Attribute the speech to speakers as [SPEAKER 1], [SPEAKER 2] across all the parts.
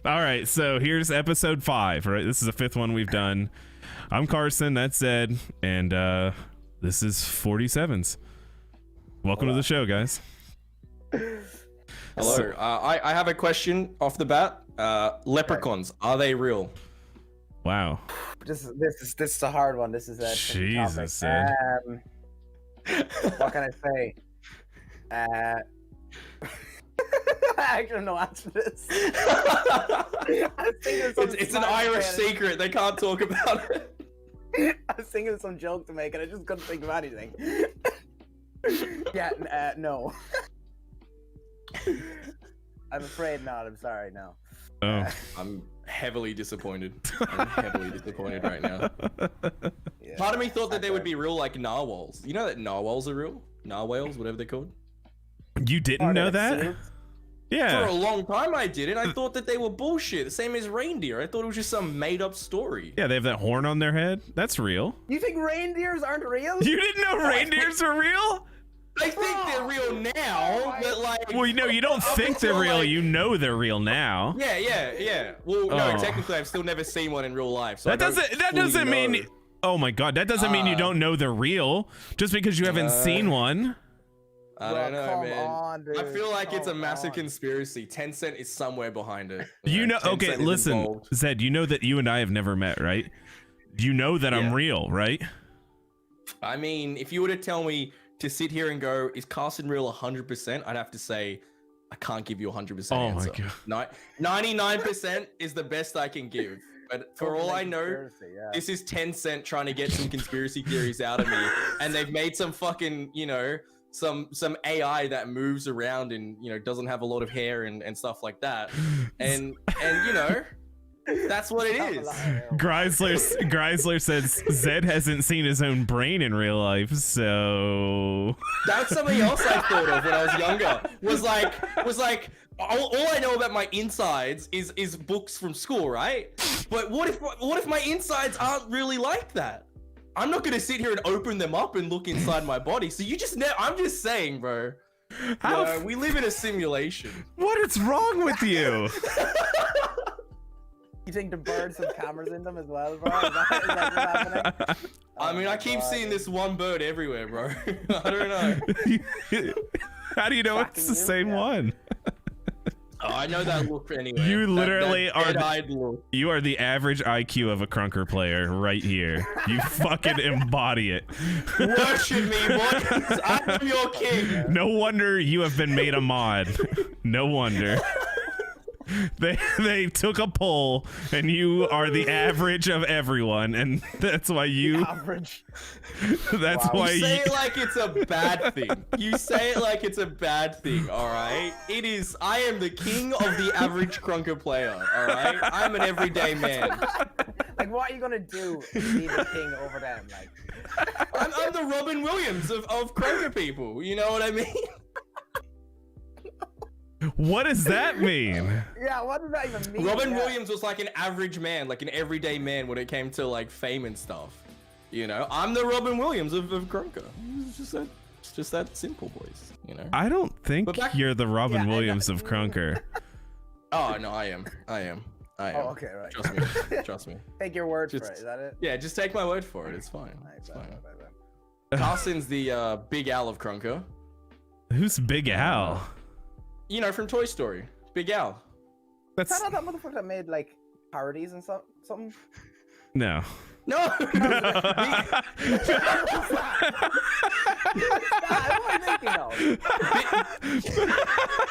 [SPEAKER 1] All right, so here's episode 5, right? This is the 5th one we've done. I'm Kaarson, that's Zed, and this is FortySevens. Welcome to the show, guys.
[SPEAKER 2] Hello.
[SPEAKER 1] So,
[SPEAKER 2] I have a question off the bat. Leprechauns, are they real?
[SPEAKER 1] wow.
[SPEAKER 3] This is a hard one. This is a
[SPEAKER 1] Jesus,
[SPEAKER 3] Zed. What can I say? I actually have no answer to this.
[SPEAKER 2] It's an Irish secret. They can't talk about it.
[SPEAKER 3] I was thinking of some joke to make, and I just couldn't think of anything. Yeah, no. I'm afraid not. I'm sorry, no.
[SPEAKER 1] Oh.
[SPEAKER 2] I'm heavily disappointed. I'm heavily disappointed right now.
[SPEAKER 3] Yeah,
[SPEAKER 2] Part of me thought that they would be real, like narwhals. You know that narwhals are real? Narwhals, whatever they're called.
[SPEAKER 1] You didn't know that? Yeah.
[SPEAKER 2] For a long time I didn't. I thought that they were bullshit. The same as reindeer. I thought it was just some made-up story.
[SPEAKER 1] Yeah, they have that horn on their head. That's real.
[SPEAKER 3] You think reindeers aren't real?
[SPEAKER 1] You didn't know reindeers are real?
[SPEAKER 2] I think they're real now, but like...
[SPEAKER 1] Well, you know, you don't think they're real.
[SPEAKER 2] Like,
[SPEAKER 1] you know they're real now.
[SPEAKER 2] Yeah. Well, no, technically I've still never seen one in real life. So
[SPEAKER 1] That doesn't mean... Oh my god, that doesn't mean you don't know they're real. Just because you haven't seen one.
[SPEAKER 2] I don't know, man.
[SPEAKER 3] On, dude.
[SPEAKER 2] I feel like it's a massive conspiracy. Tencent is somewhere behind it.
[SPEAKER 1] You know,
[SPEAKER 2] Tencent
[SPEAKER 1] okay,
[SPEAKER 2] is
[SPEAKER 1] listen,
[SPEAKER 2] involved.
[SPEAKER 1] Zed, you know that you and I have never met, right? You know that I'm real, right?
[SPEAKER 2] I mean, if you were to tell me to sit here and go, is Kaarson real 100%? I'd have to say, I can't give you 100% answer.
[SPEAKER 1] Oh my god.
[SPEAKER 2] 99% is the best I can give. But for all I know, this is Tencent trying to get some conspiracy theories out of me. And they've made some fucking, you know, some AI that moves around and, you know, doesn't have a lot of hair and stuff like that. And you know, that's what it is.
[SPEAKER 1] Greisler says Zed hasn't seen his own brain in real life, so
[SPEAKER 2] that's something else I thought of when I was younger. Was like all I know about my insides is books from school, right? But what if my insides aren't really like that? I'm not gonna sit here and open them up and look inside my body. So you just I'm just saying, bro. We live in a simulation.
[SPEAKER 1] What is wrong with you?
[SPEAKER 3] You think the birds have cameras in them as well, bro? Is that what's happening?
[SPEAKER 2] I mean, I keep seeing this one bird everywhere, bro. I don't know.
[SPEAKER 1] How do you know it's the same one?
[SPEAKER 2] Oh, I know that look anyway.
[SPEAKER 1] You literally
[SPEAKER 2] look.
[SPEAKER 1] You are the average IQ of a Krunker player right here. You fucking embody it.
[SPEAKER 2] Worship me, boys. I am your king.
[SPEAKER 1] No wonder you have been made a mod. No wonder. They took a poll and you are the average of everyone, and that's why you
[SPEAKER 3] average.
[SPEAKER 1] That's why
[SPEAKER 2] you say it like it's a bad thing. You say it like it's a bad thing, all right? It is. I am the king of the average Krunker player, all right? I'm an everyday man.
[SPEAKER 3] Like, what are you gonna do to be the king over them? Like,
[SPEAKER 2] I'm the Robin Williams of Krunker people. You know what I mean?
[SPEAKER 1] What does that mean?
[SPEAKER 3] Yeah, what does that even mean?
[SPEAKER 2] Robin Williams was like an average man, like an everyday man when it came to like fame and stuff. You know, I'm the Robin Williams of Krunker. It's just that simple, boys. You know.
[SPEAKER 1] I don't think you're the Robin Williams of Krunker.
[SPEAKER 2] Oh no, I am.
[SPEAKER 3] Oh, okay, right.
[SPEAKER 2] Trust me.
[SPEAKER 3] Take your word for it. Is that it?
[SPEAKER 2] Yeah, just take my word for it. It's fine. It's fine. Kaarson's the Big Al of Krunker.
[SPEAKER 1] Who's Big Al?
[SPEAKER 2] You know, from Toy Story. Big Al.
[SPEAKER 3] That's not that motherfucker that made like parodies and something.
[SPEAKER 1] No.
[SPEAKER 2] No.
[SPEAKER 3] What am I thinking of?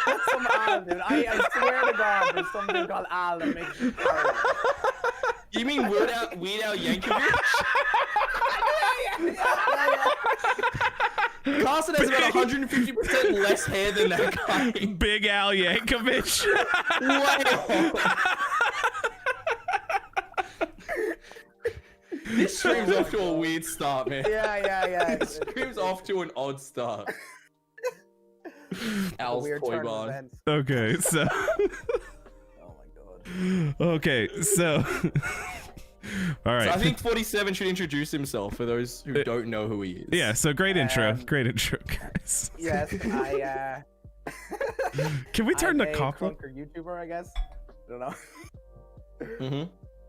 [SPEAKER 3] That's some Al, dude. I swear to God, there's something called Al that makes parodies.
[SPEAKER 2] You mean Weird Al Yankovic? Kaarson has about 150% less hair than that guy.
[SPEAKER 1] Big Al Yankovic.
[SPEAKER 2] Wow. This stream's off to a weird start, man.
[SPEAKER 3] Yeah.
[SPEAKER 2] This stream's off to an odd start. Al's toy barn.
[SPEAKER 1] Okay, so.
[SPEAKER 3] Oh my god.
[SPEAKER 1] Okay, so. All right.
[SPEAKER 2] So I think 47 should introduce himself for those who don't know who he is.
[SPEAKER 1] Yeah, so great intro, guys.
[SPEAKER 3] Yes,
[SPEAKER 1] Can we turn the cop
[SPEAKER 3] Krunker YouTuber, I guess. You know.
[SPEAKER 2] Mm-hmm.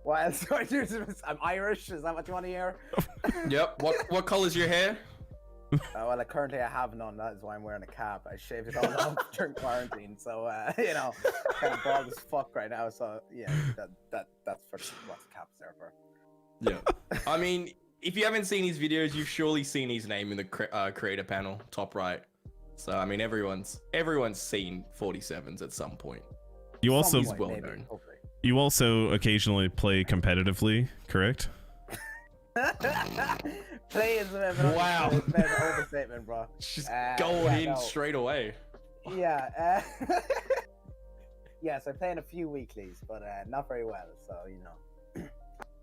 [SPEAKER 3] What else do I do? I'm Irish. Is that what you want to hear?
[SPEAKER 2] Yep. What color's your hair?
[SPEAKER 3] Well, currently I have none. That is why I'm wearing a cap. I shaved it all off during quarantine, so you know, kind of bald as fuck right now. So yeah, that's for what the cap's there for.
[SPEAKER 2] Yeah. I mean, if you haven't seen his videos, you've surely seen his name in the creator panel, top right. So I mean, everyone's seen 47s at some point.
[SPEAKER 1] You also
[SPEAKER 3] Some point,
[SPEAKER 2] well
[SPEAKER 3] maybe,
[SPEAKER 2] known.
[SPEAKER 3] hopefully.
[SPEAKER 1] you also occasionally play competitively, correct?
[SPEAKER 3] Play is a bit of an
[SPEAKER 2] Wow.
[SPEAKER 3] overstatement, bro.
[SPEAKER 2] Just going in
[SPEAKER 3] no.
[SPEAKER 2] straight away.
[SPEAKER 3] Yeah. Yes, I play in a few weeklies, but not very well. So you know.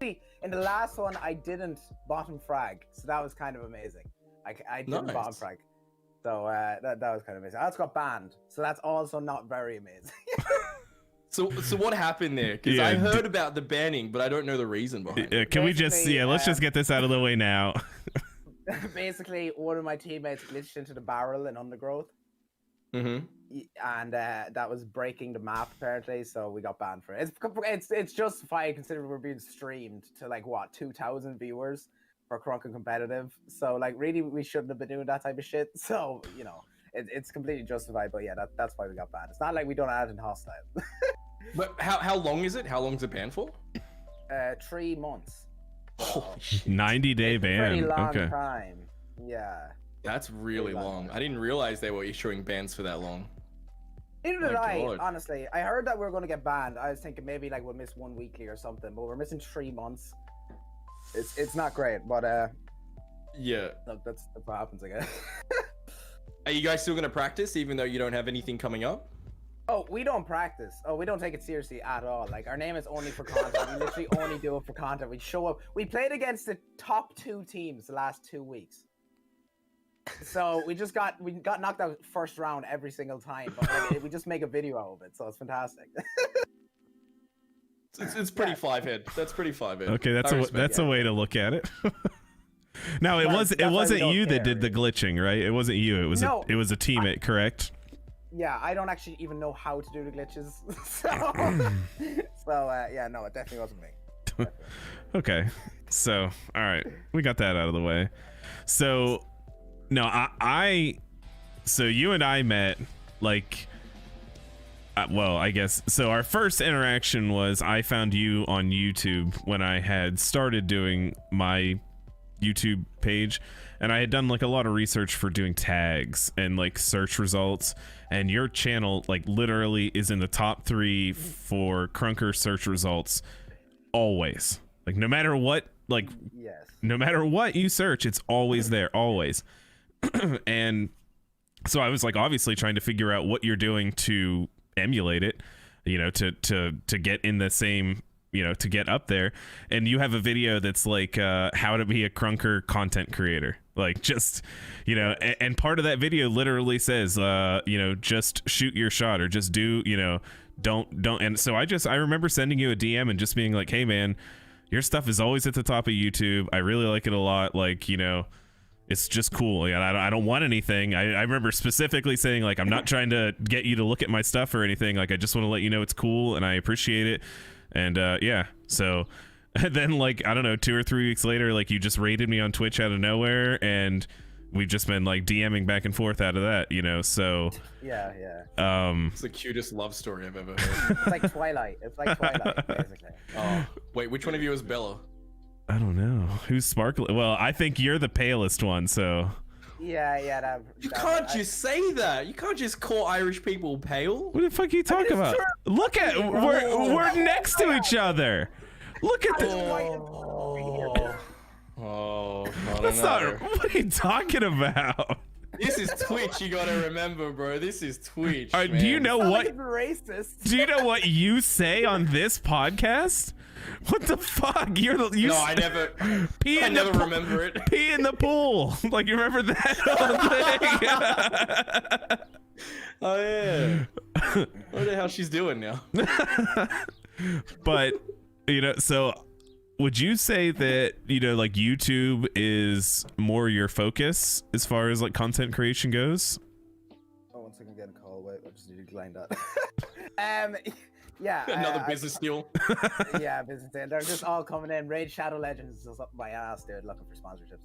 [SPEAKER 3] See, in the last one, I didn't bottom frag, so that was kind of amazing. I didn't
[SPEAKER 2] Nice.
[SPEAKER 3] bottom frag, so that was kind of amazing. I also got banned, so that's also not very amazing.
[SPEAKER 2] So what happened there? Because
[SPEAKER 1] Yeah,
[SPEAKER 2] I heard about the banning, but I don't know the reason behind it.
[SPEAKER 1] Can we just
[SPEAKER 3] Basically,
[SPEAKER 1] let's just get this out of the way now.
[SPEAKER 3] Basically, one of my teammates glitched into the barrel in Undergrowth,
[SPEAKER 2] Mm-hmm.
[SPEAKER 3] and that was breaking the map apparently, so we got banned for it. It's justified considering we're being streamed to like what 2,000 viewers for Krunker competitive. So like really we shouldn't have been doing that type of shit. So you know it's completely justified. But yeah, that's why we got banned. It's not like we don't add in hostile.
[SPEAKER 2] But how long is it? How long is it banned for?
[SPEAKER 3] 3 months.
[SPEAKER 2] Holy shit.
[SPEAKER 1] 90-day
[SPEAKER 3] It's a pretty
[SPEAKER 1] ban.
[SPEAKER 3] long
[SPEAKER 1] Okay.
[SPEAKER 3] time. Yeah.
[SPEAKER 2] That's really
[SPEAKER 3] Pretty
[SPEAKER 2] long.
[SPEAKER 3] long.
[SPEAKER 2] I didn't realize they were issuing bans for that long.
[SPEAKER 3] Neither did
[SPEAKER 2] My
[SPEAKER 3] I,
[SPEAKER 2] God.
[SPEAKER 3] honestly. I heard that we were going to get banned. I was thinking maybe like we'll miss 1 weekly or something, but we're missing 3 months. It's not great, but
[SPEAKER 2] Yeah.
[SPEAKER 3] look, that's what happens, I guess.
[SPEAKER 2] Are you guys still gonna practice even though you don't have anything coming up?
[SPEAKER 3] Oh, we don't practice. Oh, we don't take it seriously at all. Like our name is only for content. We literally only do it for content. We show up. We played against the top 2 teams the last 2 weeks. So we got knocked out first round every single time, but like, we just make a video out of it, so it's fantastic.
[SPEAKER 2] It's pretty 5-head. That's pretty 5-head.
[SPEAKER 1] Okay,
[SPEAKER 2] I respect
[SPEAKER 1] that's
[SPEAKER 2] it.
[SPEAKER 1] a way to look at it. Now it
[SPEAKER 3] That's why we
[SPEAKER 1] wasn't
[SPEAKER 3] don't
[SPEAKER 1] you that
[SPEAKER 3] care,
[SPEAKER 1] did the glitching, right? It wasn't you. It was
[SPEAKER 3] No.
[SPEAKER 1] it was a teammate, correct?
[SPEAKER 3] Yeah, I don't actually even know how to do the glitches. So yeah, no, it definitely wasn't me.
[SPEAKER 1] Okay, so all right, we got that out of the way. So no, so you and I met like well, I guess so. Our first interaction was I found you on YouTube when I had started doing my YouTube page, and I had done like a lot of research for doing tags and like search results, and your channel like literally is in the top 3 for Krunker search results always. Like no matter what, like
[SPEAKER 3] Yes.
[SPEAKER 1] no matter what you search, it's always there, always. And so I was like obviously trying to figure out what you're doing to emulate it, you know, to get in the same, you know, to get up there. And you have a video that's like how to be a Krunker content creator, like just, you know, and part of that video literally says you know, just shoot your shot, or just do, you know, don't. And so I remember sending you a DM and just being like, hey man, your stuff is always at the top of YouTube. I really like it a lot. Like, you know, it's just cool. Yeah, I don't want anything. I remember specifically saying like, I'm not trying to get you to look at my stuff or anything. Like, I just want to let you know it's cool and I appreciate it. And yeah, so and then like, I don't know, 2 or 3 weeks later, like you just raided me on Twitch out of nowhere, and we've just been like DMing back and forth out of that, you know. So
[SPEAKER 3] Yeah.
[SPEAKER 2] It's the cutest love story I've ever heard.
[SPEAKER 3] It's like Twilight. It's like Twilight, basically.
[SPEAKER 2] Oh, wait, which one of you is Bella?
[SPEAKER 1] I don't know who's sparkling. Well, I think you're the palest one, so
[SPEAKER 3] Yeah.
[SPEAKER 2] You can't just say that. You can't just call Irish people pale.
[SPEAKER 1] what the fuck are you talking about? Look at we're next to each other. Look at this.
[SPEAKER 2] Oh, I don't
[SPEAKER 1] That's
[SPEAKER 2] know.
[SPEAKER 1] not. What are you talking about?
[SPEAKER 2] This is Twitch. You gotta remember, bro. This is Twitch.
[SPEAKER 1] Do you
[SPEAKER 2] man.
[SPEAKER 1] know
[SPEAKER 3] Like
[SPEAKER 1] what?
[SPEAKER 3] it's racist.
[SPEAKER 1] Do you know what you say on this podcast? What the fuck? You
[SPEAKER 2] No, I never.
[SPEAKER 1] pee
[SPEAKER 2] I
[SPEAKER 1] in the
[SPEAKER 2] never remember it.
[SPEAKER 1] Pee in the pool. Like you remember that whole thing?
[SPEAKER 2] Oh yeah. What the hell she's doing now?
[SPEAKER 1] But you know, so would you say that, you know, like YouTube is more your focus as far as like content creation goes?
[SPEAKER 3] Oh, 1 second, getting a call. Wait, I just need to decline that. yeah,
[SPEAKER 2] Another business deal.
[SPEAKER 3] Yeah, business deal. They're just all coming in. Raid Shadow Legends is just up my ass, dude, looking for sponsorships.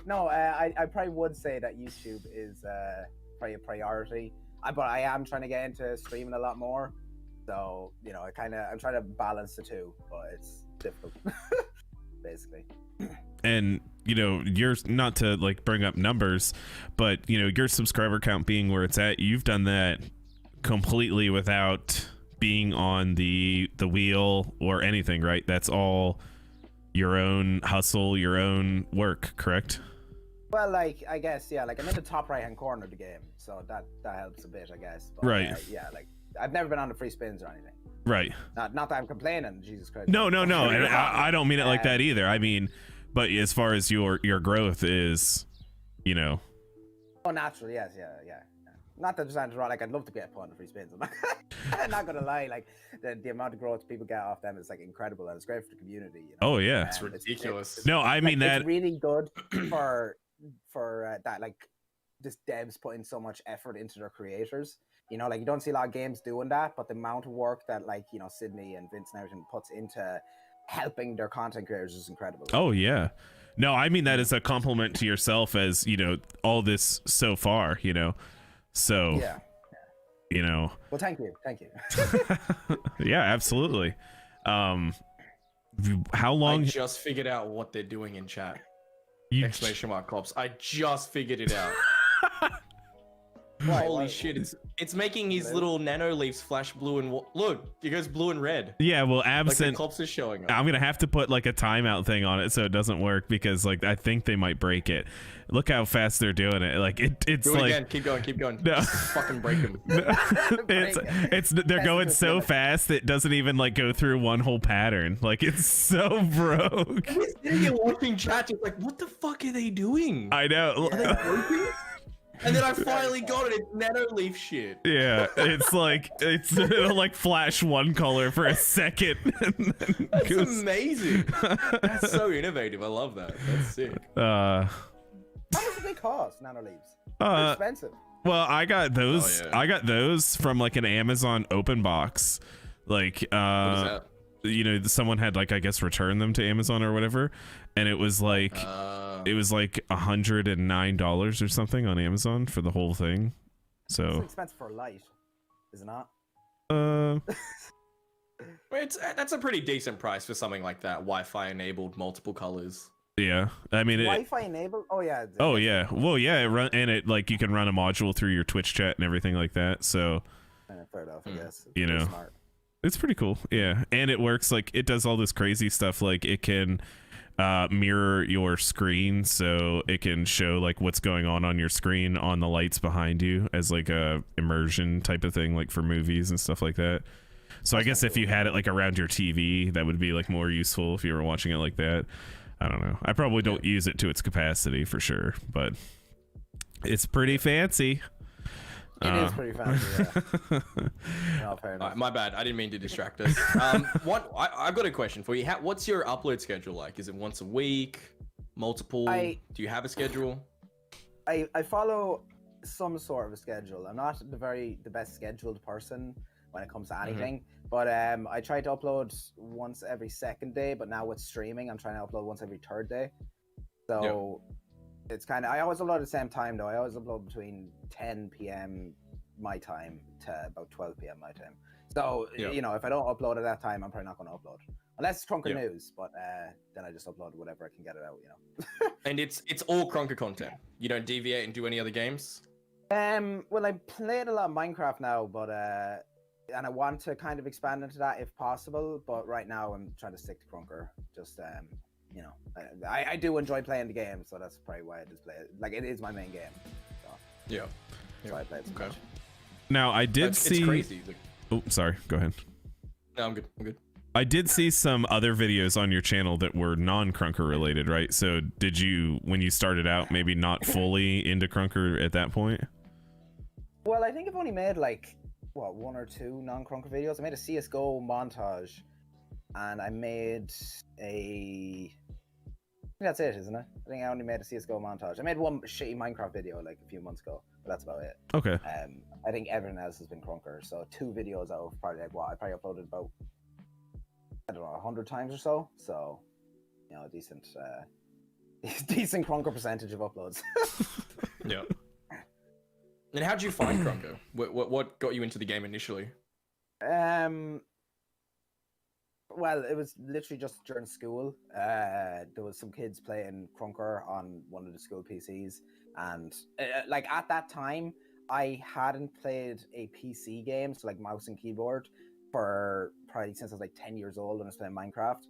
[SPEAKER 3] No, I probably would say that YouTube is probably a priority. But I am trying to get into streaming a lot more. So, you know, I'm trying to balance the two, but it's difficult, basically.
[SPEAKER 1] And, you know, you're not to like bring up numbers, but, you know, your subscriber count being where it's at, you've done that completely without being on the wheel or anything, right? That's all your own hustle, your own work, correct?
[SPEAKER 3] Well, like, I guess, yeah, like I'm in the top right-hand corner of the game, so that helps a bit, I guess. But,
[SPEAKER 1] right.
[SPEAKER 3] Yeah, like I've never been on the free spins or anything.
[SPEAKER 1] Right.
[SPEAKER 3] Not that I'm complaining, Jesus Christ.
[SPEAKER 1] No. And I don't mean it like that either. I mean, but as far as your growth is, you know.
[SPEAKER 3] Oh, naturally, yes, yeah. Not that there's anything wrong. Like, I'd love to get put on the free spins. I'm not gonna lie. Like, the amount of growth people get off them is like incredible, and it's great for the community. You know?
[SPEAKER 1] Oh yeah,
[SPEAKER 2] it's ridiculous.
[SPEAKER 1] No, I mean that
[SPEAKER 3] it's really good for that. Like, just devs putting so much effort into their creators. You know, like you don't see a lot of games doing that, but the amount of work that, like, you know, Sydney and Vince and everything puts into helping their content creators is incredible.
[SPEAKER 1] Oh yeah. No, I mean that as a compliment to yourself, as you know, all this so far, you know. So
[SPEAKER 3] yeah.
[SPEAKER 1] You know.
[SPEAKER 3] Well, thank you.
[SPEAKER 1] Yeah, absolutely. How long?
[SPEAKER 2] I just figured out what they're doing in chat. Exclamation mark cops. I just figured it out. Holy shit, it's making his little nano leaves flash blue and look, it goes blue and red.
[SPEAKER 1] Yeah, well, absent.
[SPEAKER 2] Like the cops is showing up.
[SPEAKER 1] I'm gonna have to put like a timeout thing on it so it doesn't work, because like I think they might break it. Look how fast they're doing it. Like it's
[SPEAKER 2] Do it
[SPEAKER 1] like
[SPEAKER 2] again. Keep going.
[SPEAKER 1] No.
[SPEAKER 2] Just fucking break them.
[SPEAKER 1] They're going so fast it doesn't even like go through one whole pattern. Like it's so broke.
[SPEAKER 2] You're watching chat, it's like, what the fuck are they doing?
[SPEAKER 1] I know.
[SPEAKER 2] Are they broken? And then I finally got it. It's nano leaf shit.
[SPEAKER 1] Yeah, it'll like flash one color for a second. And then
[SPEAKER 2] That's amazing. That's so innovative. I love that. That's sick.
[SPEAKER 3] How much do they cost, nano leaves? They're expensive.
[SPEAKER 1] Well, I got those.
[SPEAKER 2] Oh, yeah.
[SPEAKER 1] I got those from like an Amazon open box. Like,
[SPEAKER 2] What is that?
[SPEAKER 1] you know, someone had like, I guess, returned them to Amazon or whatever, and it was like $109 or something on Amazon for the whole thing. So
[SPEAKER 3] it's expensive for a light, is it not?
[SPEAKER 2] That's a pretty decent price for something like that. Wi-Fi enabled, multiple colors.
[SPEAKER 1] yeah, I mean,
[SPEAKER 3] Wi-Fi enabled. Oh yeah.
[SPEAKER 1] oh yeah, well yeah, it like you can run a module through your Twitch chat and everything like that. So
[SPEAKER 3] fair enough, I guess.
[SPEAKER 1] You know.
[SPEAKER 3] Smart.
[SPEAKER 1] It's pretty cool, yeah, and it works. Like it does all this crazy stuff. Like it can mirror your screen, so it can show like what's going on your screen on the lights behind you as like a immersion type of thing, like for movies and stuff like that. So I guess if you had it like around your TV, that would be like more useful if you were watching it like that. I don't know. I probably don't use it to its capacity for sure, but it's pretty fancy.
[SPEAKER 3] It is pretty fancy, yeah. No, fair enough.
[SPEAKER 2] My bad. I didn't mean to distract us. I've got a question for you. What's your upload schedule like? Is it once a week? Multiple? Do you have a schedule?
[SPEAKER 3] I follow some sort of a schedule. I'm not the best scheduled person when it comes to anything, but I try to upload once every second day, but now with streaming, I'm trying to upload once every third day. So it's kind of, I always upload at the same time though. I always upload between 10 p.m. my time to about 12 p.m. my time. So, you know, if I don't upload at that time, I'm probably not going to upload. Unless it's Krunker News, but then I just upload whatever I can get it out, you know.
[SPEAKER 2] And it's all Krunker content. You don't deviate and do any other games?
[SPEAKER 3] Well, I played a lot of Minecraft now, but and I want to kind of expand into that if possible, but right now I'm trying to stick to Krunker. Just you know, I do enjoy playing the game, so that's probably why I just play it. Like, it is my main game. So.
[SPEAKER 2] Yeah.
[SPEAKER 3] So I play it so much.
[SPEAKER 1] Now I did see.
[SPEAKER 2] It's crazy.
[SPEAKER 1] Oh, sorry. Go ahead.
[SPEAKER 2] No, I'm good.
[SPEAKER 1] I did see some other videos on your channel that were non-Krunker related, right? So did you, when you started out, maybe not fully into Krunker at that point?
[SPEAKER 3] Well, I think I've only made like, what, 1 or 2 non-Krunker videos. I made a CSGO montage, and I made a That's it, isn't it? I think I only made a CS:GO montage. I made one shitty Minecraft video like a few months ago, but that's about it.
[SPEAKER 1] Okay.
[SPEAKER 3] I think everything else has been Krunker. So 2 videos out of probably like what I probably uploaded about, I don't know, 100 times or so. So, you know, decent Krunker percentage of uploads.
[SPEAKER 2] Yeah. And how'd you find Krunker? What got you into the game initially?
[SPEAKER 3] Well, it was literally just during school. There was some kids playing Krunker on one of the school PCs, and like at that time, I hadn't played a PC game, so like mouse and keyboard, for probably since I was like 10 years old when I was playing Minecraft.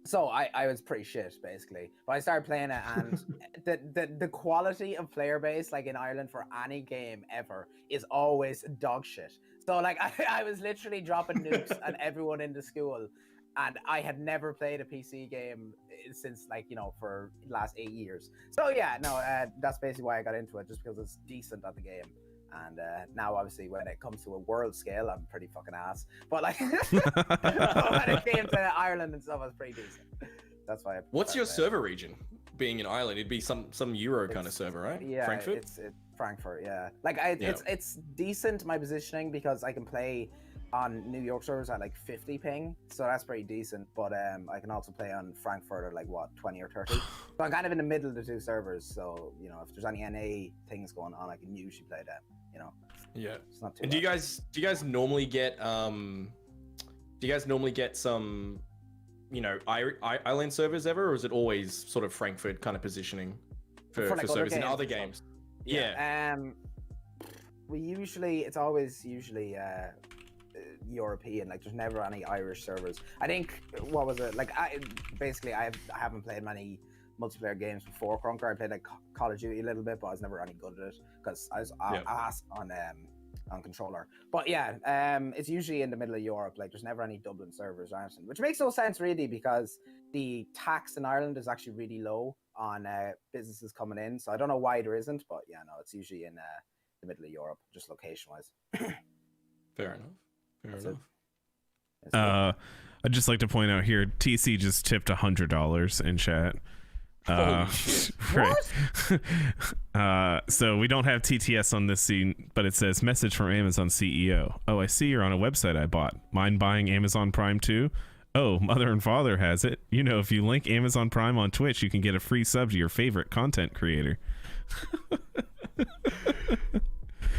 [SPEAKER 3] So I was pretty shit basically, but I started playing it, and the quality of player base like in Ireland for any game ever is always dog shit. So like I was literally dropping nukes at everyone in the school, and I had never played a PC game since like, you know, for the last 8 years. So yeah, no, that's basically why I got into it, just because it's decent at the game. And now, obviously, when it comes to a world scale, I'm pretty fucking ass. But like, when it came to Ireland and stuff, I was pretty decent. That's why.
[SPEAKER 2] What's your server region? Being in Ireland, it'd be some Euro kind of server, right?
[SPEAKER 3] Yeah,
[SPEAKER 2] Frankfurt.
[SPEAKER 3] It's Frankfurt. Yeah, like it's decent my positioning because I can play on New York servers at like 50 ping, so that's pretty decent. But I can also play on Frankfurt at like what 20 or 30. So I'm kind of in the middle of the 2 servers. So you know, if there's any NA things going on, I can usually play them. You know.
[SPEAKER 2] Yeah.
[SPEAKER 3] It's not too
[SPEAKER 2] And
[SPEAKER 3] bad.
[SPEAKER 2] do you guys normally get some, you know, island servers ever, or is it always sort of Frankfurt kind of positioning for
[SPEAKER 3] like
[SPEAKER 2] servers in
[SPEAKER 3] games
[SPEAKER 2] other
[SPEAKER 3] and stuff?
[SPEAKER 2] games? Yeah.
[SPEAKER 3] It's always usually European. Like there's never any Irish servers. I think, what was it? Like I haven't played many multiplayer games before Krunker. I played like Call of Duty a little bit, but I was never any good at it because I was ass on controller. But yeah, it's usually in the middle of Europe. Like there's never any Dublin servers or anything, which makes no sense really because the tax in Ireland is actually really low on businesses coming in. So I don't know why there isn't, but yeah, no, it's usually in the middle of Europe, just location wise.
[SPEAKER 2] Fair enough.
[SPEAKER 1] I'd just like to point out here, TC just tipped $100 in chat.
[SPEAKER 2] Holy shit.
[SPEAKER 1] Right. So we don't have TTS on this scene, but it says message from Amazon CEO. Oh, I see you're on a website I bought. Mind buying Amazon Prime too? Oh, mother and father has it. You know, if you link Amazon Prime on Twitch, you can get a free sub to your favorite content creator.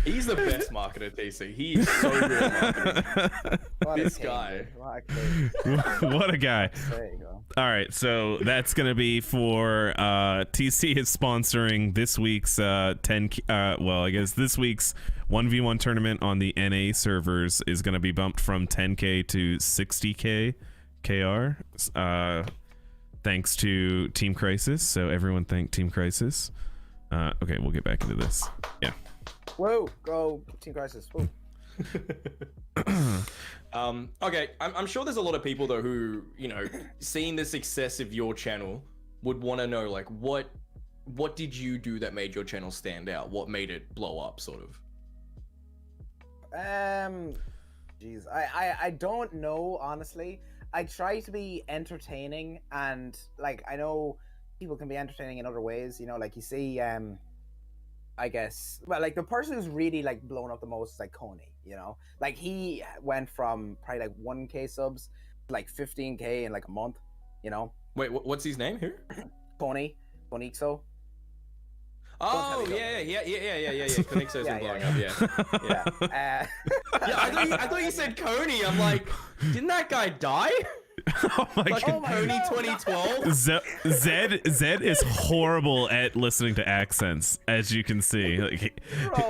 [SPEAKER 2] He's the best marketer, TC. He is so good at marketing. This guy.
[SPEAKER 1] What a guy.
[SPEAKER 3] There you go.
[SPEAKER 1] All right, so that's gonna be for TC is sponsoring this week's I guess this week's 1v1 tournament on the NA servers is gonna be bumped from 10k to 60k KR, thanks to Team Crisis. So everyone thank Team Crisis. Okay, we'll get back into this. Yeah.
[SPEAKER 3] Whoa, go Team Crisis. Whoa.
[SPEAKER 2] Okay, I'm sure there's a lot of people though who, you know, seeing the success of your channel would want to know, like, what did you do that made your channel stand out? What made it blow up, sort of?
[SPEAKER 3] Jeez, I don't know, honestly. I try to be entertaining, and like I know people can be entertaining in other ways. You know, like you see, I guess, well, like the person who's really like blown up the most is like Coney. You know, like he went from probably like 1k subs to like 15k in like a month. You know.
[SPEAKER 2] Wait, what's his name here?
[SPEAKER 3] Coney, Conixo.
[SPEAKER 2] Oh yeah. Conixo's been blowing up. Yeah.
[SPEAKER 3] Yeah.
[SPEAKER 2] I thought you said Coney. I'm like, didn't that guy die?
[SPEAKER 1] Oh my
[SPEAKER 2] Like
[SPEAKER 1] god.
[SPEAKER 2] Coney 2012.
[SPEAKER 1] Zed is horrible at listening to accents, as you can see. Like,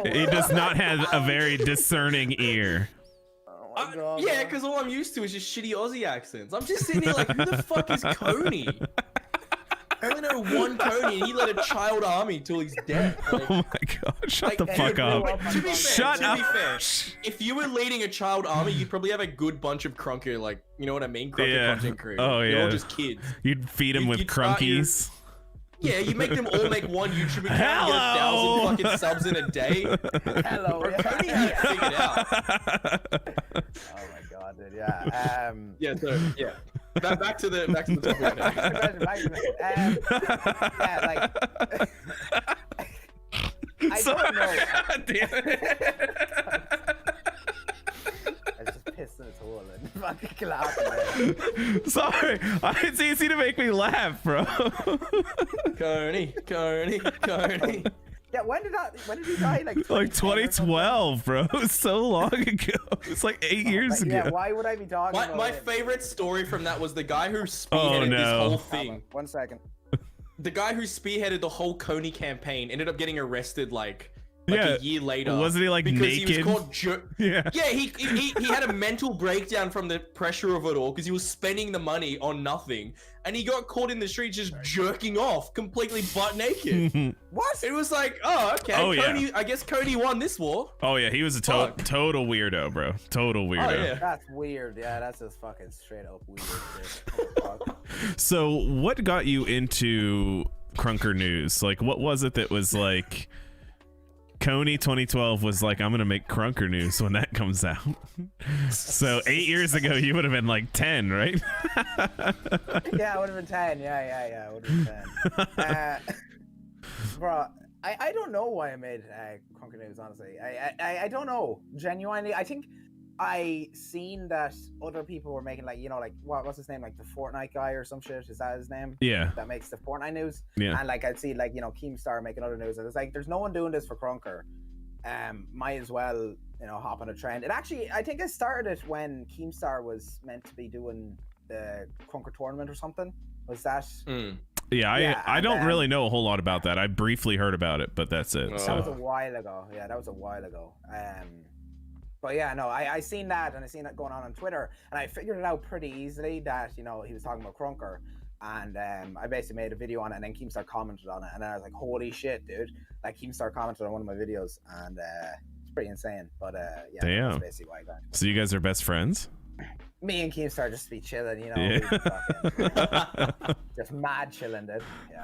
[SPEAKER 1] he does not have a very discerning ear.
[SPEAKER 3] Oh my God,
[SPEAKER 2] Yeah,
[SPEAKER 3] man.
[SPEAKER 2] because all I'm used to is just shitty Aussie accents. I'm just sitting here like, who the fuck is Coney? I only know one Coney, and he led a child army till he's dead. Like,
[SPEAKER 1] Oh my god, shut
[SPEAKER 2] like,
[SPEAKER 1] the fuck up.
[SPEAKER 2] To be fair,
[SPEAKER 1] Shut
[SPEAKER 2] to
[SPEAKER 1] up.
[SPEAKER 2] be fair, if you were leading a child army, you'd probably have a good bunch of Krunker, like, you know what I mean? Krunker
[SPEAKER 1] Yeah.
[SPEAKER 2] content creators.
[SPEAKER 1] Oh,
[SPEAKER 2] They're
[SPEAKER 1] yeah.
[SPEAKER 2] all just kids.
[SPEAKER 1] You'd feed him with
[SPEAKER 2] You'd start your-
[SPEAKER 1] crunkies.
[SPEAKER 2] Yeah, you make them all make one YouTube account,
[SPEAKER 1] Hello.
[SPEAKER 2] get 1,000 fucking subs in a day.
[SPEAKER 3] Hello.
[SPEAKER 2] Bro,
[SPEAKER 3] Yeah.
[SPEAKER 2] Coney had it figured out.
[SPEAKER 3] Oh my God, dude. Yeah.
[SPEAKER 2] Yeah, so, yeah. back to the topic.
[SPEAKER 3] Yeah, like I don't know.
[SPEAKER 1] Damn it.
[SPEAKER 3] I just pissed in his hole and fucking laughing.
[SPEAKER 1] Sorry, it's easy to make me laugh, bro.
[SPEAKER 2] Coney.
[SPEAKER 3] Yeah, when did he die? Like
[SPEAKER 1] 2012, bro. It was so long ago. It's like 8 years ago.
[SPEAKER 3] Yeah, why would I be talking about
[SPEAKER 2] My
[SPEAKER 3] it?
[SPEAKER 2] favorite story from that was the guy who spearheaded this whole thing.
[SPEAKER 3] 1 second.
[SPEAKER 2] The guy who spearheaded the whole Coney campaign ended up getting arrested like
[SPEAKER 1] Yeah.
[SPEAKER 2] a year later.
[SPEAKER 1] Wasn't he, like,
[SPEAKER 2] because
[SPEAKER 1] naked?
[SPEAKER 2] he was caught
[SPEAKER 1] Yeah.
[SPEAKER 2] Yeah, he had a mental breakdown from the pressure of it all because he was spending the money on nothing, and he got caught in the street just jerking off, completely butt naked.
[SPEAKER 3] What?
[SPEAKER 2] It was like, oh, okay,
[SPEAKER 1] Oh, yeah.
[SPEAKER 2] Coney, I guess Coney won this war.
[SPEAKER 1] Oh yeah, he was a
[SPEAKER 2] Fuck.
[SPEAKER 1] total weirdo, bro. Total weirdo.
[SPEAKER 2] Oh, yeah.
[SPEAKER 3] That's weird. Yeah, that's just fucking straight up weird shit. What the fuck?
[SPEAKER 1] So, what got you into Krunker News? Like, what was it that was like? Coney 2012 was like, I'm gonna make Krunker News when that comes out. So 8 years ago, you would have been like 10, right?
[SPEAKER 3] Yeah, I would have been 10. Yeah, I would have been 10. Bro, I don't know why I made Krunker News, honestly. I don't know. Genuinely, I think I seen that other people were making, like, you know, like, what's his name? Like the Fortnite guy or some shit. Is that his name?
[SPEAKER 1] Yeah.
[SPEAKER 3] That makes the Fortnite news.
[SPEAKER 1] Yeah.
[SPEAKER 3] And like I'd see, like, you know, Keemstar making other news, and it's like there's no one doing this for Krunker. Might as well, you know, hop on a trend. It actually, I think I started it when Keemstar was meant to be doing the Krunker tournament or something. Was that?
[SPEAKER 1] Yeah, I
[SPEAKER 3] and,
[SPEAKER 1] don't really know a whole lot about that. I briefly heard about it, but that's it.
[SPEAKER 2] Oh.
[SPEAKER 3] That was a while ago. Yeah, that was a while ago. But yeah, no, I seen that, and I seen that going on Twitter, and I figured it out pretty easily that, you know, he was talking about Krunker, and I basically made a video on it, and then Keemstar commented on it, and I was like, holy shit, dude. Like, Keemstar commented on one of my videos, and it's pretty insane. But yeah,
[SPEAKER 1] Damn.
[SPEAKER 3] that's basically why I got it.
[SPEAKER 1] So you guys are best friends?
[SPEAKER 3] Me and Keemstar just be chilling, you know,
[SPEAKER 1] Yeah.
[SPEAKER 3] just mad chilling, dude. Yeah.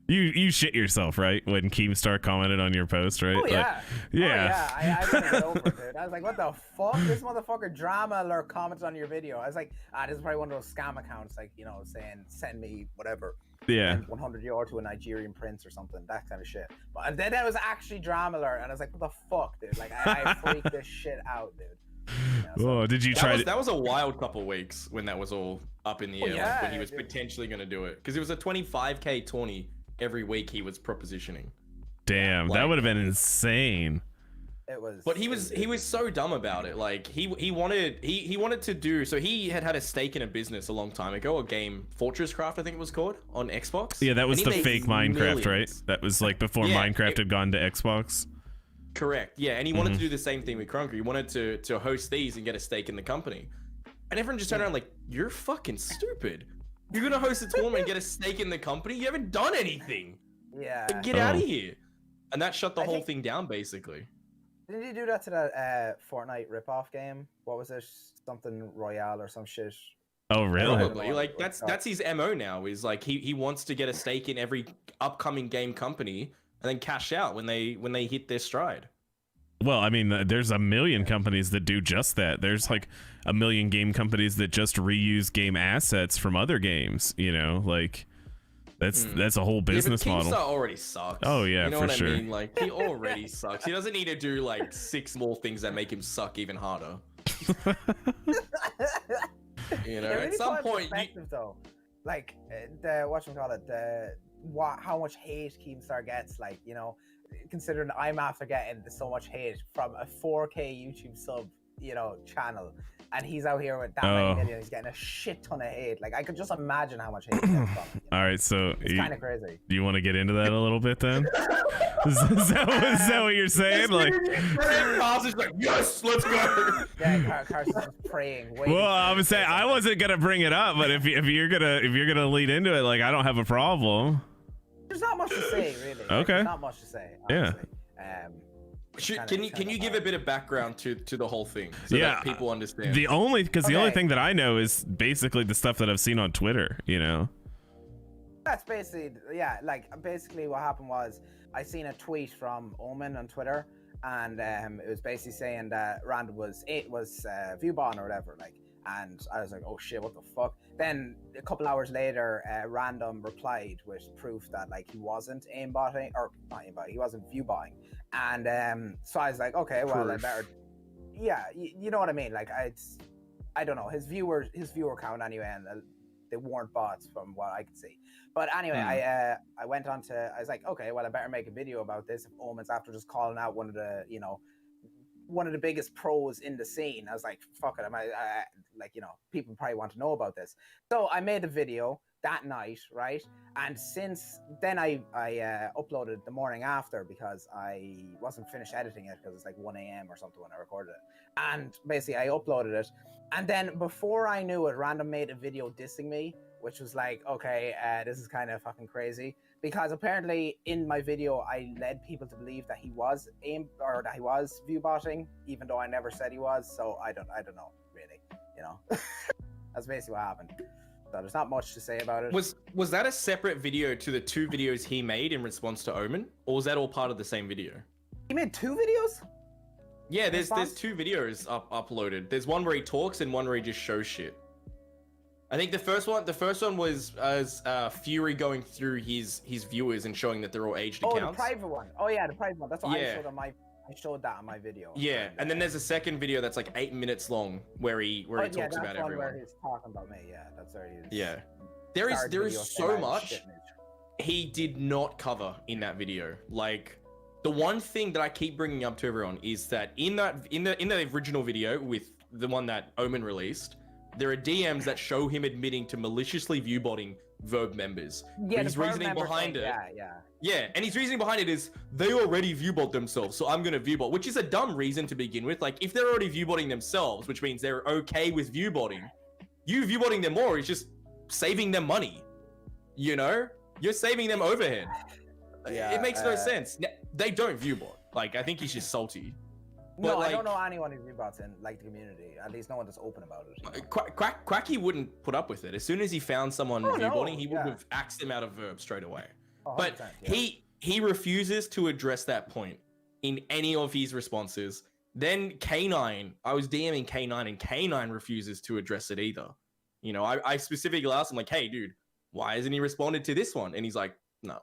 [SPEAKER 1] You shit yourself, right? When Keemstar commented on your post, right?
[SPEAKER 3] Oh, yeah.
[SPEAKER 1] Like, yeah.
[SPEAKER 3] Oh, yeah. I couldn't get over it, dude. I was like, what the fuck? This motherfucker drama alert commented on your video. I was like, this is probably one of those scam accounts, like, you know, saying, send me whatever.
[SPEAKER 1] Yeah.
[SPEAKER 3] Send 100 euro to a Nigerian prince or something, that kind of shit. But then that was actually drama alert, and I was like, what the fuck, dude? Like, I freaked this shit out, dude. Yeah, so-
[SPEAKER 1] Oh, did you try to?
[SPEAKER 2] That was a wild couple of weeks when that was all up in the air,
[SPEAKER 3] yeah,
[SPEAKER 2] like when he was
[SPEAKER 3] dude.
[SPEAKER 2] potentially going to do it, because it was a 25k tourney every week he was propositioning.
[SPEAKER 1] Damn, that
[SPEAKER 2] like-
[SPEAKER 1] would have been insane.
[SPEAKER 3] It was.
[SPEAKER 2] But he was so dumb about it. Like he wanted to do, so he had a stake in a business a long time ago, a game, Fortress Craft I think it was called, on Xbox.
[SPEAKER 1] Yeah, that was
[SPEAKER 2] And
[SPEAKER 1] the
[SPEAKER 2] he made
[SPEAKER 1] fake Minecraft, right?
[SPEAKER 2] millions.
[SPEAKER 1] That was like before
[SPEAKER 2] Yeah,
[SPEAKER 1] Minecraft had gone to Xbox.
[SPEAKER 2] Correct. Yeah, and he wanted to do the same thing with Krunker. He wanted to host these and get a stake in the company. And everyone just turned around like, you're fucking stupid. You're gonna host a tournament and get a stake in the company? You haven't done anything.
[SPEAKER 3] Yeah.
[SPEAKER 2] Get out of here. And that shut the
[SPEAKER 3] I
[SPEAKER 2] whole
[SPEAKER 3] think-
[SPEAKER 2] thing down basically.
[SPEAKER 3] Didn't he do that to that Fortnite ripoff game? What was it? Something Royale or some shit?
[SPEAKER 1] Oh, really?
[SPEAKER 2] Probably. Like that's his MO now, is like he wants to get a stake in every upcoming game company and then cash out when they hit their stride.
[SPEAKER 1] Well, I mean, there's a million companies that do just that. There's like a million game companies that just reuse game assets from other games. You know, like that's a whole business
[SPEAKER 2] yeah, but
[SPEAKER 1] model.
[SPEAKER 2] Keemstar already sucks.
[SPEAKER 1] Oh, yeah,
[SPEAKER 2] you know
[SPEAKER 1] for
[SPEAKER 2] what
[SPEAKER 1] sure.
[SPEAKER 2] I mean? Like he already sucks. He doesn't need to do like 6 small things that make him suck even harder. You know,
[SPEAKER 3] It
[SPEAKER 2] at
[SPEAKER 3] really
[SPEAKER 2] some
[SPEAKER 3] put in
[SPEAKER 2] point, you,
[SPEAKER 3] perspective, though, like the whatchamacallit, how much hate Keemstar gets, like, you know, considering I'm after getting so much hate from a 4K YouTube sub, you know, channel, and he's out here with that many million, he's getting a shit ton of hate. Like, I could just imagine how much hate he gets from it, you know?
[SPEAKER 1] All right, so
[SPEAKER 3] It's kind of crazy.
[SPEAKER 1] do you want to get into that a little bit then? is that what you're saying? Like,
[SPEAKER 2] Carson's like, yes, let's go.
[SPEAKER 3] Yeah, Carson's just praying. waiting
[SPEAKER 1] well,
[SPEAKER 3] for
[SPEAKER 1] I
[SPEAKER 3] it
[SPEAKER 1] was
[SPEAKER 3] to
[SPEAKER 1] saying
[SPEAKER 3] say
[SPEAKER 1] I wasn't gonna bring it up, but if you're gonna lead into it, like, I don't have a problem.
[SPEAKER 3] There's not much to say, really. Like,
[SPEAKER 1] Okay.
[SPEAKER 3] There's not much to say,
[SPEAKER 1] Yeah.
[SPEAKER 3] honestly.
[SPEAKER 2] Can you give a bit of background to the whole thing so
[SPEAKER 1] Yeah,
[SPEAKER 2] that people understand?
[SPEAKER 1] The only
[SPEAKER 3] Okay.
[SPEAKER 1] thing that I know is basically the stuff that I've seen on Twitter. You know.
[SPEAKER 3] That's basically, yeah, like, basically what happened was I seen a tweet from Omen on Twitter, and it was basically saying that Rand was viewbon or whatever, like, And I was like, oh shit, what the fuck? Then a couple hours later, Random replied with proof that like he wasn't aimbotting, or not aimbotting, he wasn't viewbotting. And so I was like, okay, well, I better, yeah, you know what I mean? Like I don't know, his viewer count anyway, and they weren't bots from what I could see. But anyway, I went on to, I was like, okay, well, I better make a video about this if Omen's after just calling out one of the, you know, one of the biggest pros in the scene. I was like, fuck it, like, you know, people probably want to know about this. So I made a video that night, right? And since then I uploaded the morning after because I wasn't finished editing it because it's like 1 a.m. or something when I recorded it. And basically I uploaded it. And then before I knew it, Random made a video dissing me, which was like, okay, this is kind of fucking crazy. Because apparently in my video, I led people to believe that he was that he was viewbotting, even though I never said he was. So I don't know, really, you know. That's basically what happened. So there's not much to say about it.
[SPEAKER 2] Was that a separate video to the 2 videos he made in response to Omen, or was that all part of the same video?
[SPEAKER 3] He made 2 videos?
[SPEAKER 2] Yeah, there's 2 videos uploaded. There's one where he talks and one where he just shows shit. I think the first one was as Fury going through his viewers and showing that they're all aged accounts.
[SPEAKER 3] Oh, the private one. Oh yeah, the private one. That's what I showed on my. I showed that on my video.
[SPEAKER 2] Yeah, and then there's a second video that's like 8 minutes long where he talks about everyone.
[SPEAKER 3] Where he's talking about me. Yeah, that's where he is.
[SPEAKER 2] Yeah, there is so much he did not cover in that video. Like the one thing that I keep bringing up to everyone is that in the original video with the one that Omen released, there are DMs that show him admitting to maliciously viewbotting Verb members.
[SPEAKER 3] Yeah,
[SPEAKER 2] his reasoning behind it.
[SPEAKER 3] Yeah.
[SPEAKER 2] Yeah, and his reasoning behind it is they already viewbot themselves, so I'm gonna viewbot, which is a dumb reason to begin with. Like, if they're already viewbotting themselves, which means they're okay with viewbotting, you viewbotting them more is just saving them money. You know, you're saving them overhead. Yeah, it makes no sense. They don't viewbot. Like, I think he's just salty. But
[SPEAKER 3] no,
[SPEAKER 2] like,
[SPEAKER 3] I don't know anyone who viewbots in like the community. At least no one that's open about it. You know?
[SPEAKER 2] Quacky wouldn't put up with it. As soon as he found someone viewbotting, he would have axed them out of Verb straight away. But he refuses to address that point in any of his responses. Then K9, I was DMing K9 and K9 refuses to address it either. You know, I specifically asked him like, hey dude, why hasn't he responded to this one? And he's like, no,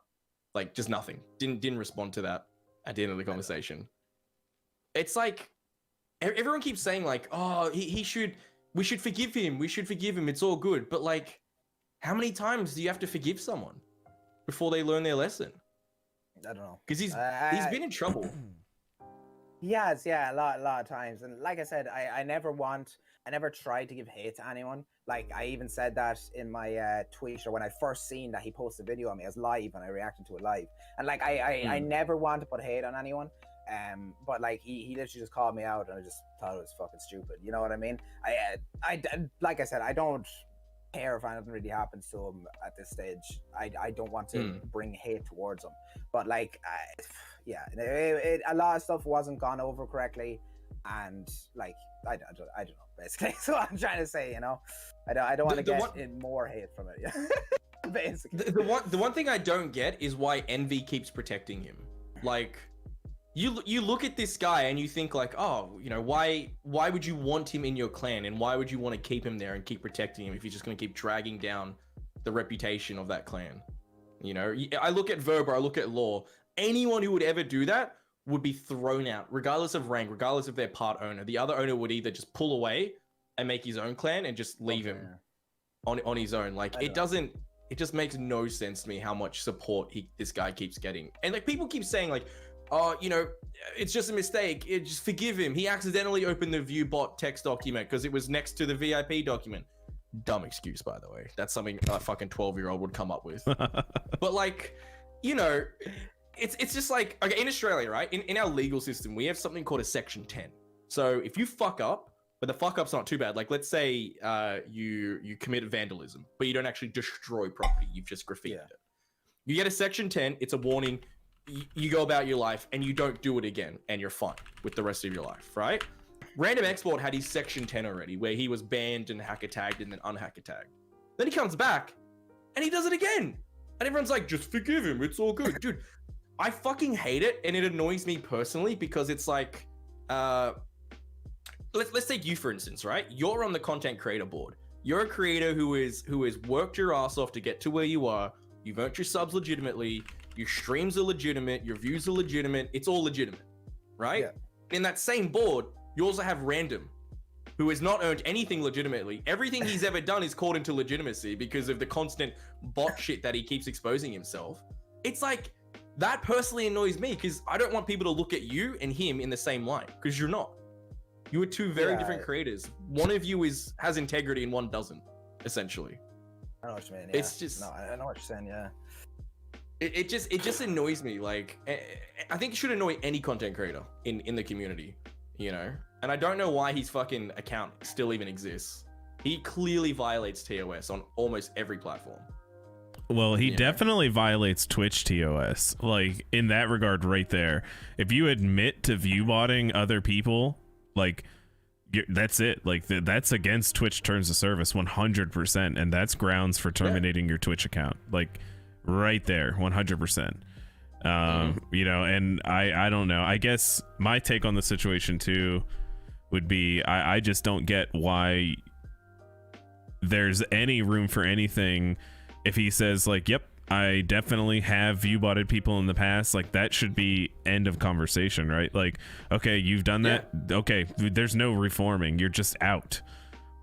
[SPEAKER 2] like just nothing. Didn't respond to that at the end of the conversation. It's like, everyone keeps saying like, oh, we should forgive him. We should forgive him. It's all good. But like, how many times do you have to forgive someone before they learn their lesson?
[SPEAKER 3] I don't know.
[SPEAKER 2] Because he's been in trouble.
[SPEAKER 3] Yes, yeah, a lot of times. And like I said, I never tried to give hate to anyone. Like I even said that in my tweet, or when I first seen that he posted a video on me as live and I reacted to it live. And like I never want to put hate on anyone. But like he literally just called me out and I just thought it was fucking stupid. You know what I mean? I like I said, I don't care if anything really happens to him at this stage. I don't want to bring hate towards him. But like, a lot of stuff wasn't gone over correctly, and like I don't know basically. So I'm trying to say, you know, I don't want to get in more hate from it. Yeah, basically.
[SPEAKER 2] The one thing I don't get is why Envy keeps protecting him. Like, you look at this guy and you think like, oh, you know, why would you want him in your clan, and why would you want to keep him there and keep protecting him if you're just going to keep dragging down the reputation of that clan? You know, I look at Verb, or I look at Law. Anyone who would ever do that would be thrown out, regardless of rank, regardless of their part owner. The other owner would either just pull away and make his own clan and just leave him on his own. Like, it just makes no sense to me how much support this guy keeps getting. And like, people keep saying like, oh, you know, it's just a mistake. Just forgive him. He accidentally opened the view bot text document because it was next to the VIP document. Dumb excuse, by the way. That's something a fucking 12-year-old would come up with. But like, you know, it's just like, okay, in Australia, right? In our legal system, we have something called a Section 10. So if you fuck up, but the fuck up's not too bad. Like, let's say you committed vandalism, but you don't actually destroy property. You've just graffitied it. You get a Section 10. It's a warning. You go about your life and you don't do it again, and you're fine with the rest of your life, right? Random Export had his Section 10 already, where he was banned and hacker tagged and then unhacker tagged. Then he comes back and he does it again. And everyone's like, just forgive him. It's all good. Dude, I fucking hate it. And it annoys me personally because it's like, let's take you for instance, right? You're on the content creator board. You're a creator who has worked your ass off to get to where you are. You've earned your subs legitimately. Your streams are legitimate. Your views are legitimate. It's all legitimate, right? Yeah. In that same board, you also have Random, who has not earned anything legitimately. Everything he's ever done is called into legitimacy because of the constant bot shit that he keeps exposing himself. It's like, that personally annoys me because I don't want people to look at you and him in the same light, because you're not. You are two very different creators. One of you has integrity and one doesn't, essentially.
[SPEAKER 3] I know what you mean. Yeah.
[SPEAKER 2] It's just...
[SPEAKER 3] No, I know what you're saying, yeah.
[SPEAKER 2] It just annoys me. Like, I think it should annoy any content creator in the community, you know? And I don't know why his fucking account still even exists. He clearly violates TOS on almost every platform.
[SPEAKER 1] Well, he definitely violates Twitch TOS. Like, in that regard right there. If you admit to viewbotting other people, like, that's it. Like, that's against Twitch terms of service 100%. And that's grounds for terminating your Twitch account. Like, right there, 100%. You know, and I don't know. I guess my take on the situation too would be I just don't get why there's any room for anything. If he says like, yep, I definitely have viewbotted people in the past, like that should be end of conversation, right? Like, okay, you've done that. Okay, there's no reforming. You're just out.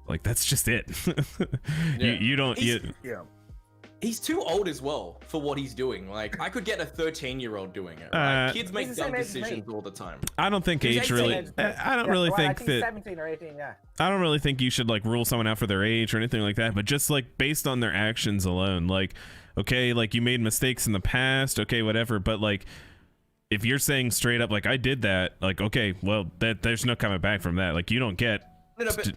[SPEAKER 1] Like, that's just it. You don't.
[SPEAKER 2] He's too old as well for what he's doing. Like, I could get a 13-year-old doing it. Right? Kids make dumb decisions all the time.
[SPEAKER 1] I don't think age really. I don't really think that.
[SPEAKER 3] 17 or 18, yeah.
[SPEAKER 1] I don't really think you should like rule someone out for their age or anything like that. But just like based on their actions alone, like, okay, like you made mistakes in the past, okay, whatever. But like, if you're saying straight up, like I did that, like, okay, well, there's no coming back from that. Like, you don't get.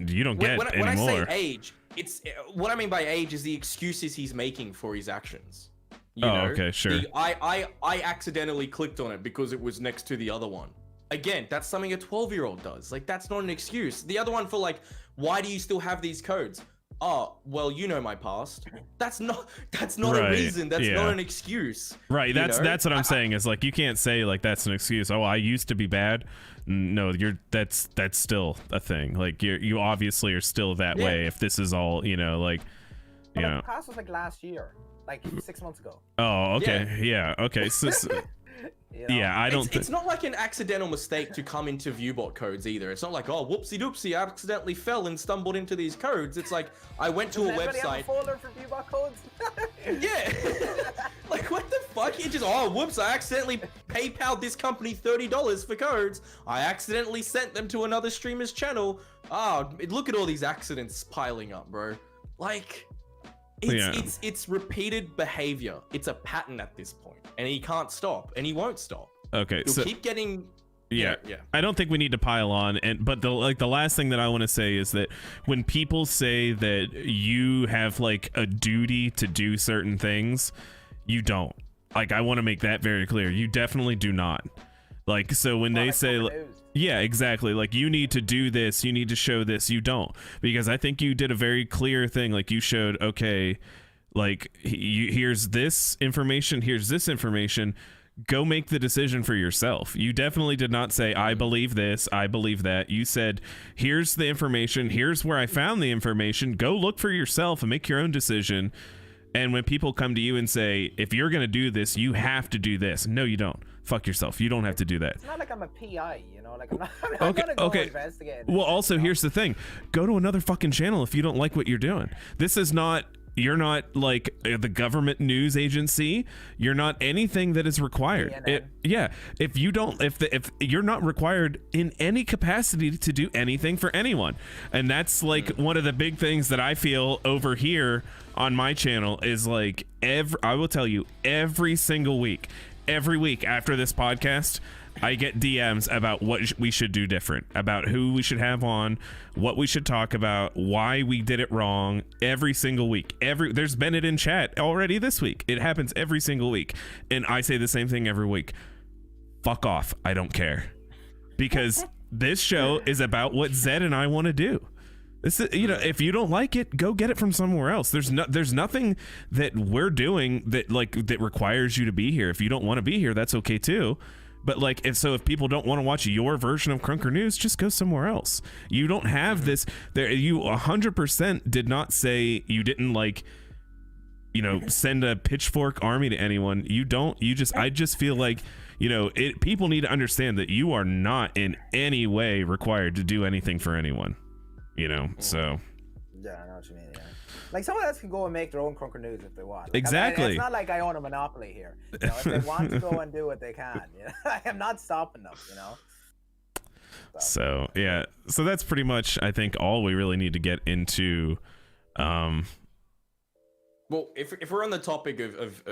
[SPEAKER 1] You don't get
[SPEAKER 2] when
[SPEAKER 1] anymore.
[SPEAKER 2] I say age, it's what I mean by age is the excuses he's making for his actions. You know?
[SPEAKER 1] Okay, sure.
[SPEAKER 2] I accidentally clicked on it because it was next to the other one. Again, that's something a 12-year-old does. Like, that's not an excuse. The other one for like, why do you still have these codes? Oh, well, you know my past. That's not a reason. That's not an excuse.
[SPEAKER 1] Right. That's what I'm saying is like, you can't say like that's an excuse. Oh, I used to be bad. No, that's still a thing. Like you obviously are still that way. If this is all, you know, like, you know,
[SPEAKER 3] past was like last year, like 6 months ago.
[SPEAKER 1] Oh, okay. Yeah. Okay. So
[SPEAKER 3] You know?
[SPEAKER 1] Yeah, I don't.
[SPEAKER 2] It's not like an accidental mistake to come into viewbot codes either. It's not like, oh, whoopsie doopsie, I accidentally fell and stumbled into these codes. It's like I went to a website.
[SPEAKER 3] Have a folder for viewbot codes?
[SPEAKER 2] Yeah. Like, what the fuck? You just, oh, whoops, I accidentally PayPal'd this company $30 for codes. I accidentally sent them to another streamer's channel. Oh, look at all these accidents piling up, bro. Like, it's repeated behavior. It's a pattern at this point, and he can't stop, and he won't stop.
[SPEAKER 1] Okay,
[SPEAKER 2] He'll keep getting.
[SPEAKER 1] Yeah. I don't think we need to pile on, but the last thing that I want to say is that when people say that you have like a duty to do certain things, you don't. Like, I want to make that very clear. You definitely do not. Like, so when they say, yeah, exactly, like, you need to do this, you need to show this, you don't. Because I think you did a very clear thing. Like, you showed, okay, like, here's this information, here's this information. Go make the decision for yourself. You definitely did not say, I believe this, I believe that. You said, here's the information, here's where I found the information. Go look for yourself and make your own decision. And when people come to you and say, if you're going to do this, you have to do this. No, you don't. Fuck yourself. You don't have to do that.
[SPEAKER 3] It's not like I'm a PI, you know? Like, I'm not gonna go investigate.
[SPEAKER 1] Well, also, here's the thing. Go to another fucking channel if you don't like what you're doing. This is not... You're not like the government news agency. You're not anything that is required. If you don't, if you're not required in any capacity to do anything for anyone, and that's like one of the big things that I feel over here on my channel is like I will tell you every single week, every week after this podcast, I get DMs about what we should do different, about who we should have on, what we should talk about, why we did it wrong. Every single week. There's been it in chat already this week. It happens every single week. And I say the same thing every week. Fuck off. I don't care. Because this show is about what Zed and I want to do. This is, you know, if you don't like it, go get it from somewhere else. There's nothing that we're doing that requires you to be here. If you don't want to be here, that's okay too. But like, if people don't want to watch your version of Krunker News, just go somewhere else. You don't have this there. You 100% did not say, you didn't like, send a pitchfork army to anyone. You don't. I just feel like, people need to understand that you are not in any way required to do anything for anyone. So.
[SPEAKER 3] Yeah, I know what you mean. Yeah. Like, someone else can go and make their own Krunker News if they want. Like,
[SPEAKER 1] exactly.
[SPEAKER 3] It's not like I own a monopoly here. If they want to go and do what they can, I am not stopping them.
[SPEAKER 1] So yeah, so that's pretty much, I think, all we really need to get into.
[SPEAKER 2] Well, if we're on the topic of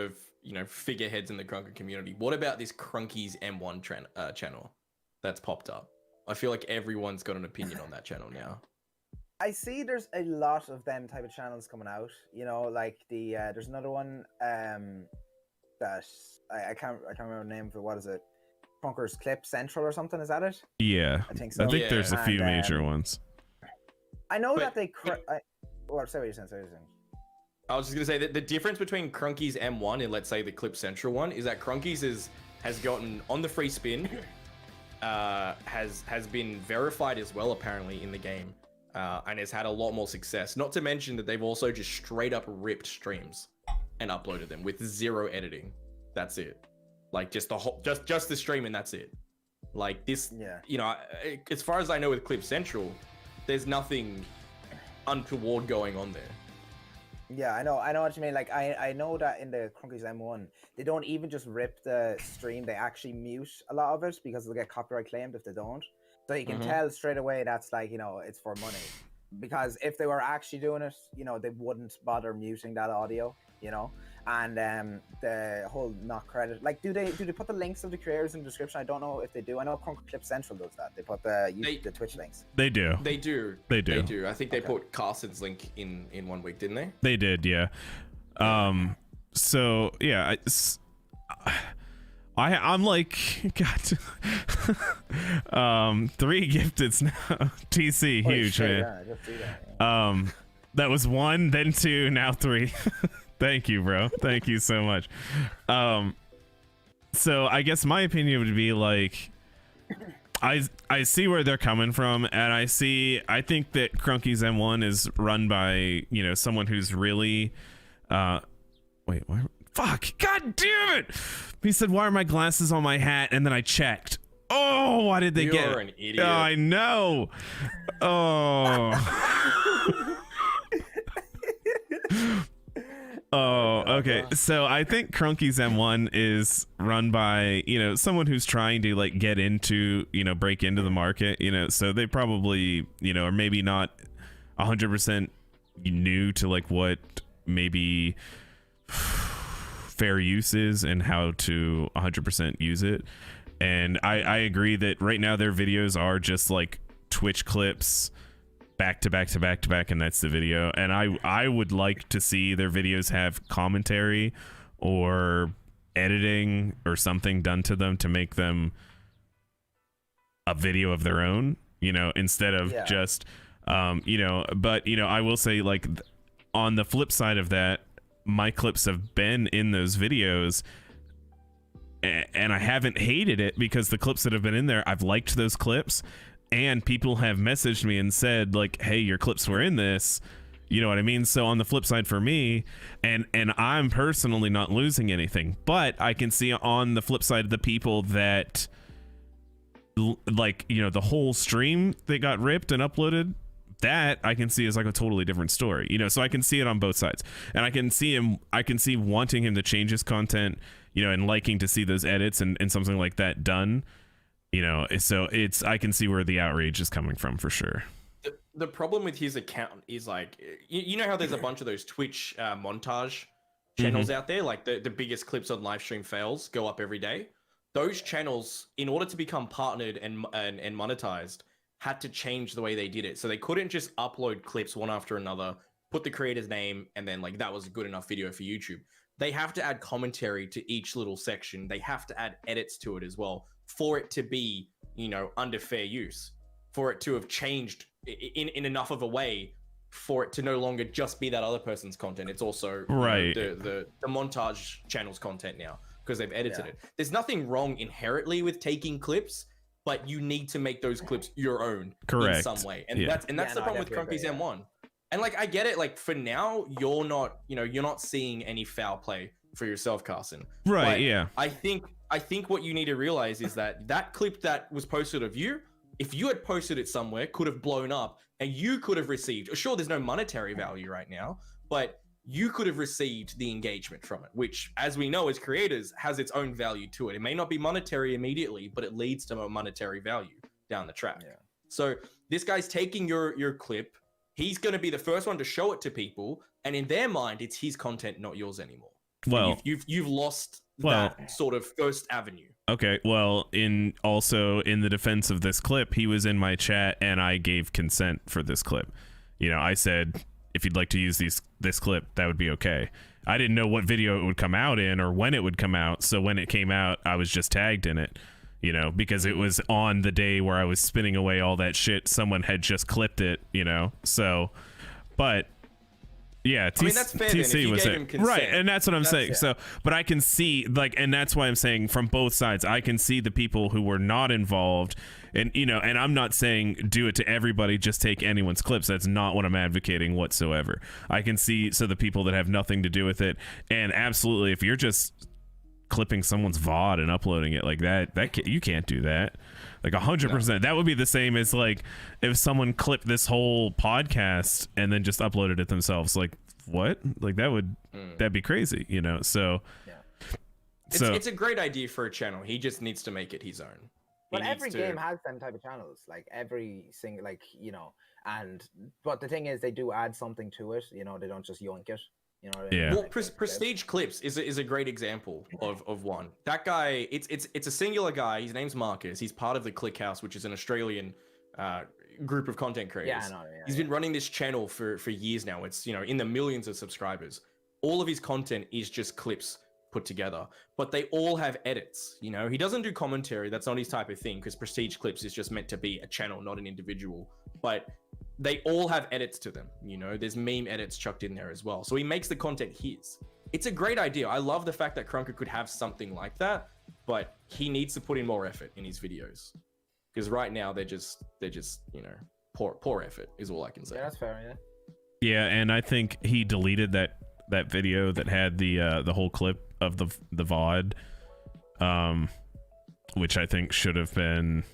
[SPEAKER 2] figureheads in the Krunker community, what about this Krunky's M1 channel that's popped up? I feel like everyone's got an opinion on that channel now.
[SPEAKER 3] I see there's a lot of them type of channels coming out. Like there's another one that I can't remember the name of it. What is it? Krunker's Clip Central or something? Is that it?
[SPEAKER 1] Yeah,
[SPEAKER 3] I think so.
[SPEAKER 1] I think there's a few major ones.
[SPEAKER 3] I know that they. Say what you're saying.
[SPEAKER 2] I was just gonna say that the difference between Krunky's M1 and, let's say, the Clip Central one is that Krunky's has gotten on the free spin, has been verified as well apparently in the game. And has had a lot more success. Not to mention that they've also just straight up ripped streams and uploaded them with zero editing. That's it. Like, just the whole, just the stream, and that's it. Like this, as far as I know with Clip Central, there's nothing untoward going on there.
[SPEAKER 3] Yeah, I know what you mean. Like, I know that in the Krunky's M1, they don't even just rip the stream. They actually mute a lot of it because they'll get copyright claimed if they don't. So you can tell straight away that's like, it's for money. Because if they were actually doing it, they wouldn't bother muting that audio, And the whole not credit, like, do they put the links of the creators in the description? I don't know if they do. I know Krunker Clip Central does that. They put the Twitch links.
[SPEAKER 1] They do.
[SPEAKER 2] They do. I think they put Kaarson's link in 1 week, didn't they?
[SPEAKER 1] They did, yeah. So yeah, I'm like, God, 3 gifteds now. TC, huge, man.
[SPEAKER 3] Yeah, I just see that.
[SPEAKER 1] That was 1, then 2, now 3. Thank you, bro. Thank you so much. So I guess my opinion would be like, I see where they're coming from, and I think that Krunky's M1 is run by, someone who's really, wait, why? Fuck! God damn it! He said, "Why are my glasses on my hat?" And then I checked. Oh, why did they get?
[SPEAKER 2] You're an idiot.
[SPEAKER 1] Oh, I know. Oh. Oh, okay. So I think Krunky's M1 is run by, someone who's trying to like get into, break into the market, so they probably, are maybe not 100% new to like what maybe fair use is and how to 100% use it. And I agree that right now their videos are just like Twitch clips back to back to back to back, and that's the video. And I would like to see their videos have commentary or editing or something done to them to make them a video of their own, instead of just but I will say, like, on the flip side of that, my clips have been in those videos and I haven't hated it, because the clips that have been in there, I've liked those clips, and people have messaged me and said, like, hey, your clips were in this, you know what I mean? So on the flip side for me, and I'm personally not losing anything, but I can see on the flip side of the people that, like, the whole stream that got ripped and uploaded, that I can see is like a totally different story, so I can see it on both sides, and I can see wanting him to change his content, and liking to see those edits and something like that done, so I can see where the outrage is coming from for sure.
[SPEAKER 2] The problem with his account is, like, you know how there's a bunch of those Twitch montage channels out there, like the biggest clips on live stream fails go up every day. Those channels, in order to become partnered and monetized, had to change the way they did it. So they couldn't just upload clips one after another, put the creator's name, and then, like, that was a good enough video for YouTube. They have to add commentary to each little section. They have to add edits to it as well for it to be, under fair use, for it to have changed in enough of a way for it to no longer just be that other person's content. It's also
[SPEAKER 1] right,
[SPEAKER 2] the montage channel's content now. because they've edited it. There's nothing wrong inherently with taking clips, but you need to make those clips your own in some way. And that's the problem with Krunker's M1. And like, I get it. Like for now, you're not seeing any foul play for yourself, Kaarson.
[SPEAKER 1] Right.
[SPEAKER 2] But
[SPEAKER 1] yeah.
[SPEAKER 2] I think what you need to realize is that clip that was posted of you, if you had posted it somewhere, could have blown up and you could have received, sure, there's no monetary value right now, but you could have received the engagement from it, which, as we know as creators, has its own value to it. It may not be monetary immediately, but it leads to a monetary value down the track. Yeah. So this guy's taking your clip. He's going to be the first one to show it to people. And in their mind, it's his content, not yours anymore. Well, you've lost that sort of first avenue. Okay,
[SPEAKER 1] well, in the defense of this clip, he was in my chat and I gave consent for this clip. You know, I said, if you'd like to use this clip, that would be okay. I didn't know what video it would come out in or when it would come out, so when it came out, I was just tagged in it, you know, because it was on the day where I was spinning away all that shit. Someone had just clipped it, you know, so, but... Yeah,
[SPEAKER 2] I mean, that's fair. TC was it,
[SPEAKER 1] right? And that's what I'm saying. Yeah. So, but I can see, like, and that's why I'm saying from both sides, I can see the people who were not involved, and you know, and I'm not saying do it to everybody, just take anyone's clips. That's not what I'm advocating whatsoever. I can see the people that have nothing to do with it, and absolutely, if you're just clipping someone's VOD and uploading it like that you can't do that. Like 100%. That would be the same as like if someone clipped this whole podcast and then just uploaded it themselves. Like what? Like that'd be crazy, you know? So,
[SPEAKER 2] it's a great idea for a channel. He just needs to make it his own.
[SPEAKER 3] But every game has them type of channels, like every single, like, you know, but the thing is they do add something to it, you know, they don't just yoink it. You know what I mean?
[SPEAKER 1] Yeah.
[SPEAKER 2] Well, Prestige Clips is a great example of one. That guy, it's a singular guy. His name's Marcus. He's part of the Click House, which is an Australian group of content creators.
[SPEAKER 3] Yeah, I know. Yeah,
[SPEAKER 2] he's been running this channel for years now. It's, you know, in the millions of subscribers. All of his content is just clips put together, but they all have edits. You know, he doesn't do commentary. That's not his type of thing, because Prestige Clips is just meant to be a channel, not an individual. But they all have edits to them, you know, there's meme edits chucked in there as well. So he makes the content his. It's a great idea. I love the fact that Krunker could have something like that, but he needs to put in more effort in his videos. Because right now they're just, you know, poor effort is all I can say.
[SPEAKER 3] Yeah, that's fair, yeah.
[SPEAKER 1] Yeah, and I think he deleted that video that had the whole clip of the VOD, which I think should have been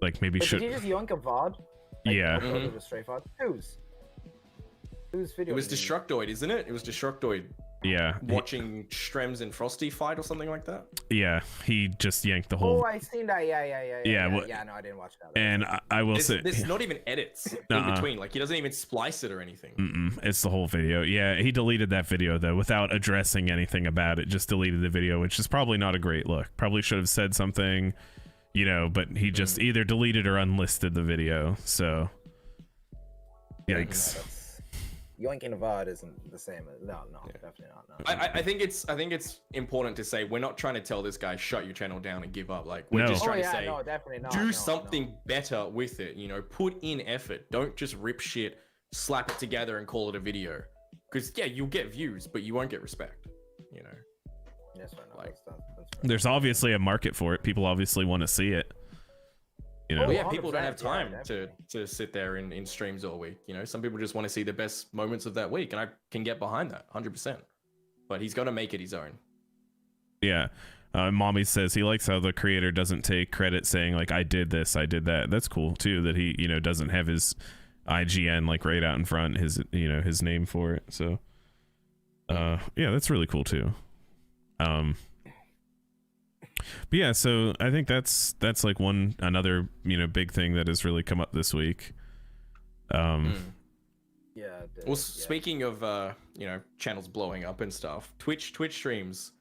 [SPEAKER 1] like maybe should.
[SPEAKER 3] Did you just yoink a VOD? Like,
[SPEAKER 1] yeah.
[SPEAKER 3] Straight VOD? Whose video?
[SPEAKER 2] It was Destructoid, isn't it? It was Destructoid.
[SPEAKER 1] Yeah.
[SPEAKER 2] Watching Strems and Frosty fight or something like that.
[SPEAKER 1] Yeah, he just yanked the whole.
[SPEAKER 3] Oh, I seen that. Yeah.
[SPEAKER 1] Well,
[SPEAKER 3] yeah, no, I didn't watch that.
[SPEAKER 1] And I will say,
[SPEAKER 2] there's not even edits in between. Like he doesn't even splice it or anything.
[SPEAKER 1] It's the whole video. Yeah, he deleted that video though without addressing anything about it. Just deleted the video, which is probably not a great look. Probably should have said something, you know. But he just either deleted or unlisted the video. So, yikes.
[SPEAKER 3] Yoinking a VOD isn't the same. No, definitely not. No.
[SPEAKER 2] I think it's important to say we're not trying to tell this guy shut your channel down and give up. Like we're just trying to say do something better with it. You know, put in effort. Don't just rip shit, slap it together, and call it a video. Because you'll get views, but you won't get respect. You know.
[SPEAKER 3] Yes, right.
[SPEAKER 2] Like
[SPEAKER 1] there's obviously a market for it. People obviously want to see it. You know?
[SPEAKER 2] People don't have time to sit there in streams all week. You know, some people just want to see the best moments of that week, and I can get behind that 100%. But he's got to make it his own.
[SPEAKER 1] Yeah. Mommy says he likes how the creator doesn't take credit saying like, I did this, I did that. That's cool too, that he, you know, doesn't have his IGN like right out in front, his, you know, his name for it. So, yeah, that's really cool too. But yeah, so I think that's like another, you know, big thing that has really come up this week.
[SPEAKER 2] Speaking of you know, channels blowing up and stuff, Twitch streams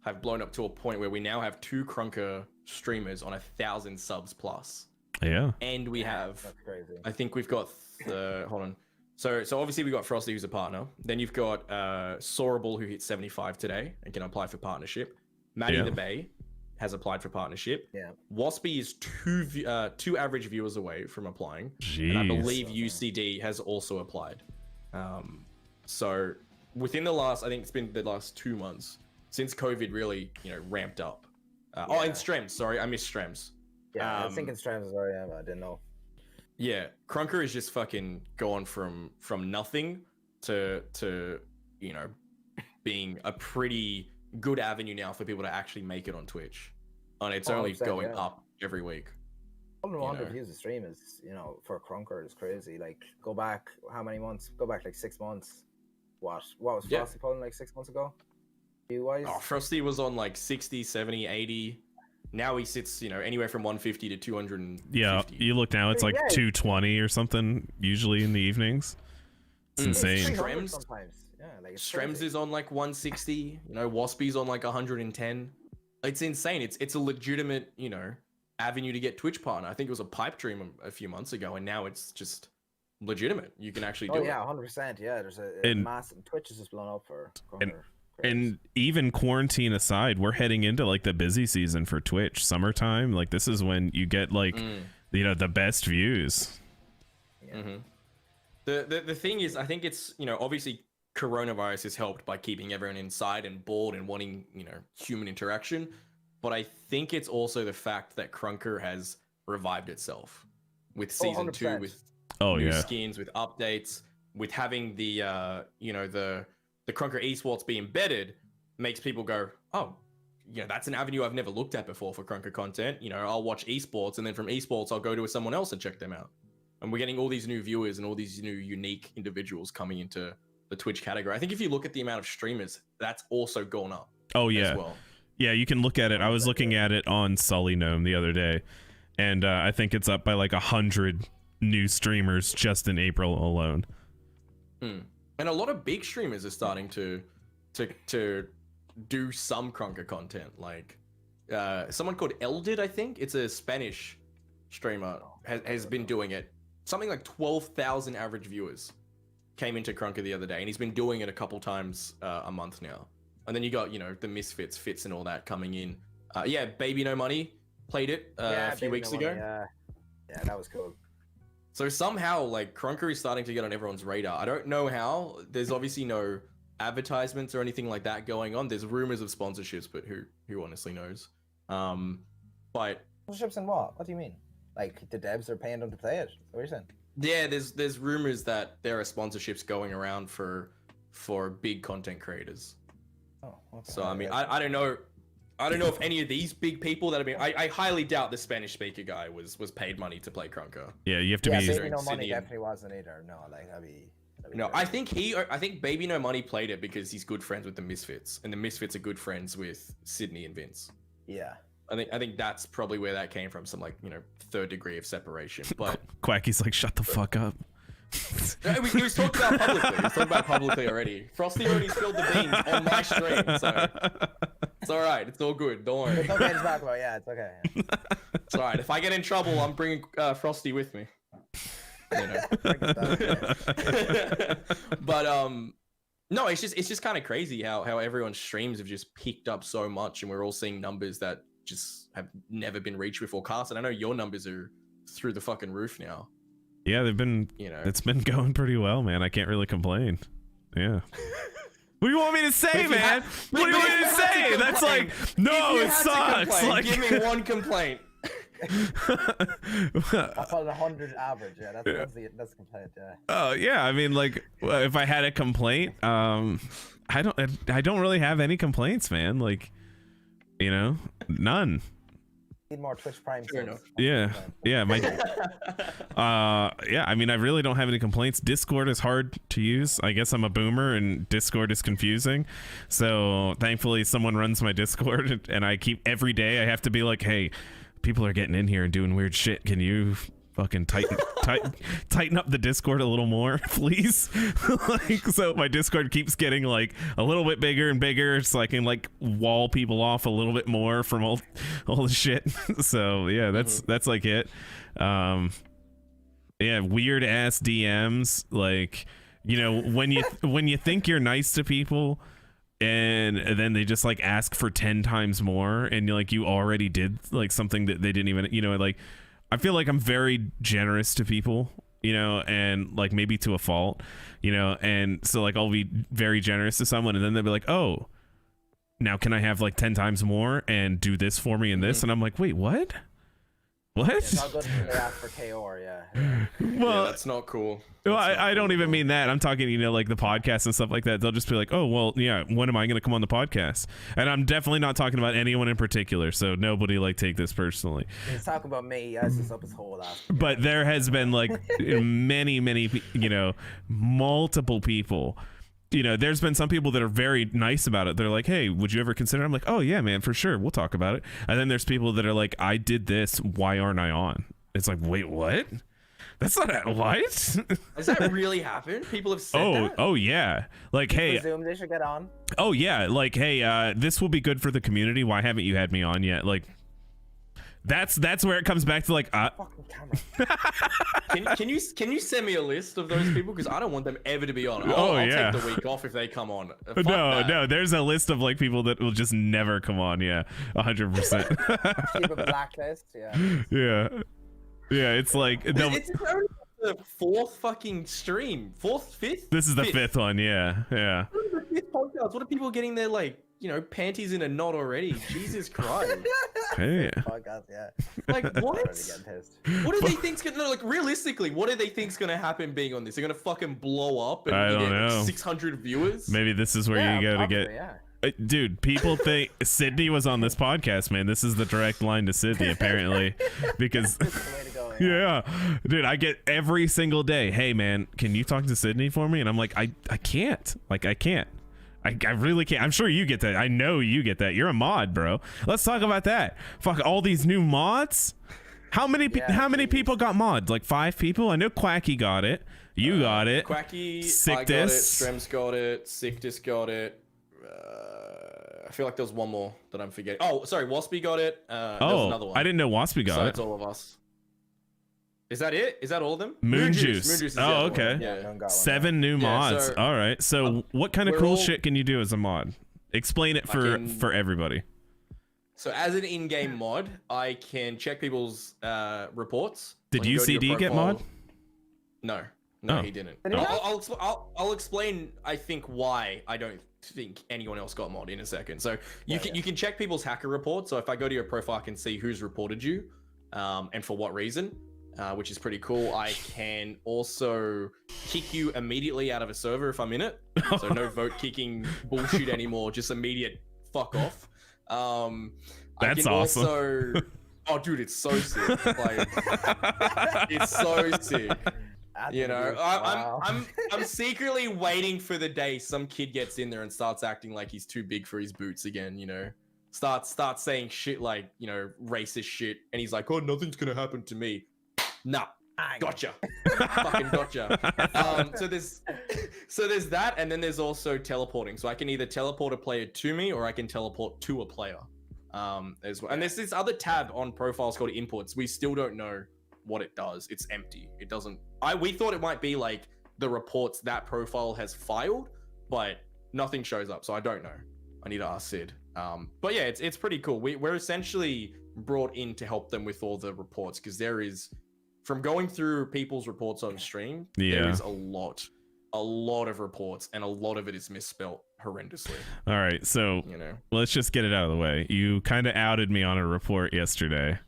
[SPEAKER 2] have blown up to a point where we now have 2 Krunker streamers on 1,000 subs plus.
[SPEAKER 1] Yeah.
[SPEAKER 2] And we have,
[SPEAKER 3] that's crazy.
[SPEAKER 2] I think we've got hold on. So obviously we got Frosty, who's a partner. Then you've got Soarable, who hit 75 today and can apply for partnership. Maddie the Bay has applied for partnership.
[SPEAKER 3] Yeah.
[SPEAKER 2] Waspy is two average viewers away from applying.
[SPEAKER 1] Jeez.
[SPEAKER 2] And I believe UCD has also applied. So within the last, I think it's been the last 2 months since COVID really, ramped up. Oh, and Strems. Sorry, I missed Strems.
[SPEAKER 3] Yeah, I was thinking Strems as well. Yeah, but I didn't know.
[SPEAKER 2] Yeah, Krunker is just fucking gone from nothing to being a pretty good avenue now for people to actually make it on Twitch, and it's only going up every week.
[SPEAKER 3] 100 views a stream is, for Krunker is crazy. Like, go back how many months? Go back like 6 months. What was Frosty pulling like 6 months ago? View-wise?
[SPEAKER 2] Oh, Frosty was on like 60, 70, 80. Now he sits, anywhere from 150 to 250.
[SPEAKER 1] Yeah, you look now, it's like 220 or something, usually in the evenings. It's insane.
[SPEAKER 2] Strems,
[SPEAKER 3] sometimes. Yeah, like
[SPEAKER 2] Strems is on like 160. Waspy's on like 110. It's insane. It's a legitimate, avenue to get Twitch partner. I think it was a pipe dream a few months ago, and now it's just legitimate. You can actually do it.
[SPEAKER 3] Oh yeah, 100%. Yeah, there's a massive Twitch is just blown up for Krunker.
[SPEAKER 1] And even quarantine aside, we're heading into like the busy season for Twitch. Summertime, like this is when you get like the best views.
[SPEAKER 3] Yeah.
[SPEAKER 2] Mm-hmm. The thing is, I think it's obviously coronavirus has helped by keeping everyone inside and bored and wanting human interaction, but I think it's also the fact that Krunker has revived itself with season 2, with new skins, with updates, with having the the Krunker esports be embedded, makes people go, oh, that's an avenue I've never looked at before for Krunker content. I'll watch esports, and then from esports, I'll go to someone else and check them out. And we're getting all these new viewers and all these new unique individuals coming into the Twitch category. I think if you look at the amount of streamers, that's also gone up.
[SPEAKER 1] Oh, yeah.
[SPEAKER 2] As well.
[SPEAKER 1] Yeah, you can look at it. I was looking at it on Sully Gnome the other day, and I think it's up by like 100 new streamers just in April alone.
[SPEAKER 2] And a lot of big streamers are starting to do some Krunker content. Like someone called Eldid, I think. It's a Spanish streamer, has been doing it. Something like 12,000 average viewers came into Krunker the other day, and he's been doing it a couple times a month now. And then you got, the Misfits, Fits and all that coming in. Yeah, Baby No Money played it a few weeks ago.
[SPEAKER 3] Yeah, that was cool.
[SPEAKER 2] So somehow, like, Krunker is starting to get on everyone's radar. I don't know how. There's obviously no advertisements or anything like that going on. There's rumors of sponsorships, but who honestly knows? But
[SPEAKER 3] Sponsorships and what? What do you mean? Like, the devs are paying them to play it? Is that what you're saying?
[SPEAKER 2] yeah, there's rumors that there are sponsorships going around for big content creators.
[SPEAKER 3] Oh, okay.
[SPEAKER 2] So I mean, I don't know. I don't know if any of these big people that have been. I highly doubt the Spanish speaker guy was paid money to play Krunker.
[SPEAKER 1] Yeah, you have to be.
[SPEAKER 3] Baby No Money definitely wasn't either. No, like that'd be
[SPEAKER 2] no, I think Baby No Money played it because he's good friends with the Misfits, and the Misfits are good friends with Sydney and Vince.
[SPEAKER 3] Yeah.
[SPEAKER 2] I think that's probably where that came from, some third degree of separation. But
[SPEAKER 1] Quacky's like, shut the fuck up.
[SPEAKER 2] He was talking about publicly. He was talking about publicly already. Frosty already spilled the beans on my stream, so it's all right. It's all good. Don't worry.
[SPEAKER 3] It's okay to talk about. Yeah, it's okay.
[SPEAKER 2] It's all right. If I get in trouble, I'm bringing Frosty with me. But no, it's just kind of crazy how everyone's streams have just picked up so much, and we're all seeing numbers that just have never been reached before. Kaarson, I know your numbers are through the fucking roof now.
[SPEAKER 1] Yeah, they've been, it's been going pretty well, man. I can't really complain. Yeah. What do you want me to say, man? What do you want me to say? That's like, no, it sucks. Like,
[SPEAKER 2] give me one complaint.
[SPEAKER 3] I call it 100 average. Yeah, that's the complaint. Yeah.
[SPEAKER 1] Oh yeah, I mean, like, if I had a complaint, I don't really have any complaints, man. Like, none.
[SPEAKER 3] Need more Twitch Prime.
[SPEAKER 1] Yeah, my yeah, I mean, I really don't have any complaints. Discord is hard to use. I guess I'm a boomer and Discord is confusing, so thankfully someone runs my Discord, and I keep every day I have to be like, hey, people are getting in here and doing weird shit, can you fucking tighten up the Discord a little more, please? Like, so my Discord keeps getting like a little bit bigger and bigger, so I can like wall people off a little bit more from all the shit. So yeah, that's like it. Yeah, weird ass DMs, like, when you think you're nice to people, and then they just like ask for 10 times more, and you already did like something that they didn't even, like, I feel like I'm very generous to people, and like maybe to a fault, and so like I'll be very generous to someone, and then they'll be like, oh, now can I have like 10 times more and do this for me and this? And I'm like, wait, what? What?
[SPEAKER 3] Yeah, it's not good when they ask for KO, yeah.
[SPEAKER 1] Well,
[SPEAKER 2] that's not cool.
[SPEAKER 1] Well, I don't even mean that. I'm talking, you know, like the podcast and stuff like that. They'll just be like, oh, well, yeah, when am I going to come on the podcast? And I'm definitely not talking about anyone in particular. So nobody like take this personally.
[SPEAKER 3] He's talking about me. I just up his whole ass.
[SPEAKER 1] But there has been like many, you know, multiple people. You know, there's been some people that are very nice about it. They're like, hey, would you ever consider? I'm like, oh, yeah, man, for sure. We'll talk about it. And then there's people that are like, I did this. Why aren't I on? It's like, wait, what? That's not what?
[SPEAKER 2] Has that really happened? People have said that?
[SPEAKER 1] Oh, yeah. Like, hey.
[SPEAKER 3] Presume they should get on.
[SPEAKER 1] Oh, yeah. Like, hey, this will be good for the community. Why haven't you had me on yet? Like, that's where it comes back to like
[SPEAKER 3] fucking camera.
[SPEAKER 2] can you send me a list of those people, because I don't want them ever to be on. I'll take the week off if they come on. Fuck that.
[SPEAKER 1] No, there's a list of like people that will just never come on. Yeah, 100%.
[SPEAKER 3] Keep a blacklist. Yeah.
[SPEAKER 1] Yeah, it's like
[SPEAKER 2] it's only the fourth fucking stream, fifth.
[SPEAKER 1] This is the fifth one. Yeah.
[SPEAKER 2] The fifth podcast. What are people getting their, like, you know, panties in a knot already? Jesus Christ.
[SPEAKER 1] Hey.
[SPEAKER 3] Podcast, yeah.
[SPEAKER 2] Like, what? What do they think's gonna, no, like, realistically, what do they think's gonna happen being on this? They're gonna fucking blow up and
[SPEAKER 1] I don't know.
[SPEAKER 2] 600 viewers?
[SPEAKER 1] Maybe this is where you go to get.
[SPEAKER 3] Yeah.
[SPEAKER 1] Dude, people think Sydney was on this podcast, man. This is the direct line to Sydney, apparently, because
[SPEAKER 3] That's the way to go,
[SPEAKER 1] yeah, dude, I get every single day, hey man, can you talk to Sydney for me? And I'm like, I can't. Like, I can't. I really can't. I'm sure you get that. I know you get that. You're a mod, bro. Let's talk about that. Fuck all these new mods. How many people got mods? Like 5 people? I know Quacky got it. You got it.
[SPEAKER 2] Quacky,
[SPEAKER 1] Sictus.
[SPEAKER 2] I got it. Strems got it. Sictus got it. I feel like there was one more that I'm forgetting. Oh, sorry, Waspy got it. There was another one.
[SPEAKER 1] I didn't know Waspy got it.
[SPEAKER 2] It's all of us. Is that it? Is that all of them?
[SPEAKER 1] Moon Juice
[SPEAKER 2] is
[SPEAKER 1] oh, okay.
[SPEAKER 2] Yeah.
[SPEAKER 1] 7 new mods.
[SPEAKER 2] So,
[SPEAKER 1] all right. So what kind of cool shit can you do as a mod? Explain it for everybody.
[SPEAKER 2] So as an in-game mod, I can check people's reports.
[SPEAKER 1] Did UCD get mod?
[SPEAKER 2] No, he didn't. I'll explain. I think why I don't think anyone else got mod in a second. So you can check people's hacker reports. So if I go to your profile, I can see who's reported you, and for what reason, which is pretty cool. I can also kick you immediately out of a server if I'm in it. So no vote kicking bullshit anymore. Just immediate fuck off.
[SPEAKER 1] That's awesome.
[SPEAKER 2] Also, oh, dude, it's so sick. Like, it's so sick. You know, I'm secretly waiting for the day some kid gets in there and starts acting like he's too big for his boots again. You know, starts saying shit like, you know, racist shit, and he's like, oh, nothing's gonna happen to me. Nah, gotcha. Fucking gotcha. So there's that, and then there's also teleporting. So I can either teleport a player to me, or I can teleport to a player as well. And there's this other tab on profiles called inputs. We still don't know what it does. It's empty. It doesn't. We thought it might be like the reports that profile has filed, but nothing shows up. So I don't know. I need to ask Sid. But yeah, it's pretty cool. We're essentially brought in to help them with all the reports, because there is, from going through people's reports on stream, there is a lot of reports, and a lot of it is misspelt horrendously.
[SPEAKER 1] All right, so
[SPEAKER 2] you know,
[SPEAKER 1] let's just get it out of the way. You kind of outed me on a report yesterday.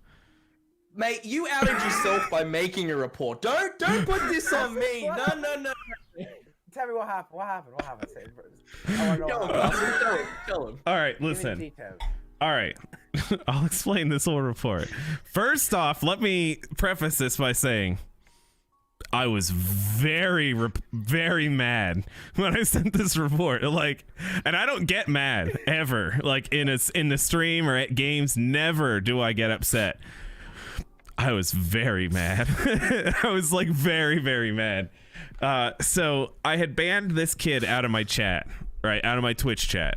[SPEAKER 2] Mate, you outed yourself by making a report. Don't put this on me. No.
[SPEAKER 3] Tell me what happened. I want to know.
[SPEAKER 2] Tell him.
[SPEAKER 1] All right, listen. All right, I'll explain this whole report. First off, let me preface this by saying I was very mad when I sent this report. Like, and I don't get mad ever. Like in the stream or at games, never do I get upset. I was very mad. I was like very, very mad. So I had banned this kid out of my chat, right? Out of my Twitch chat.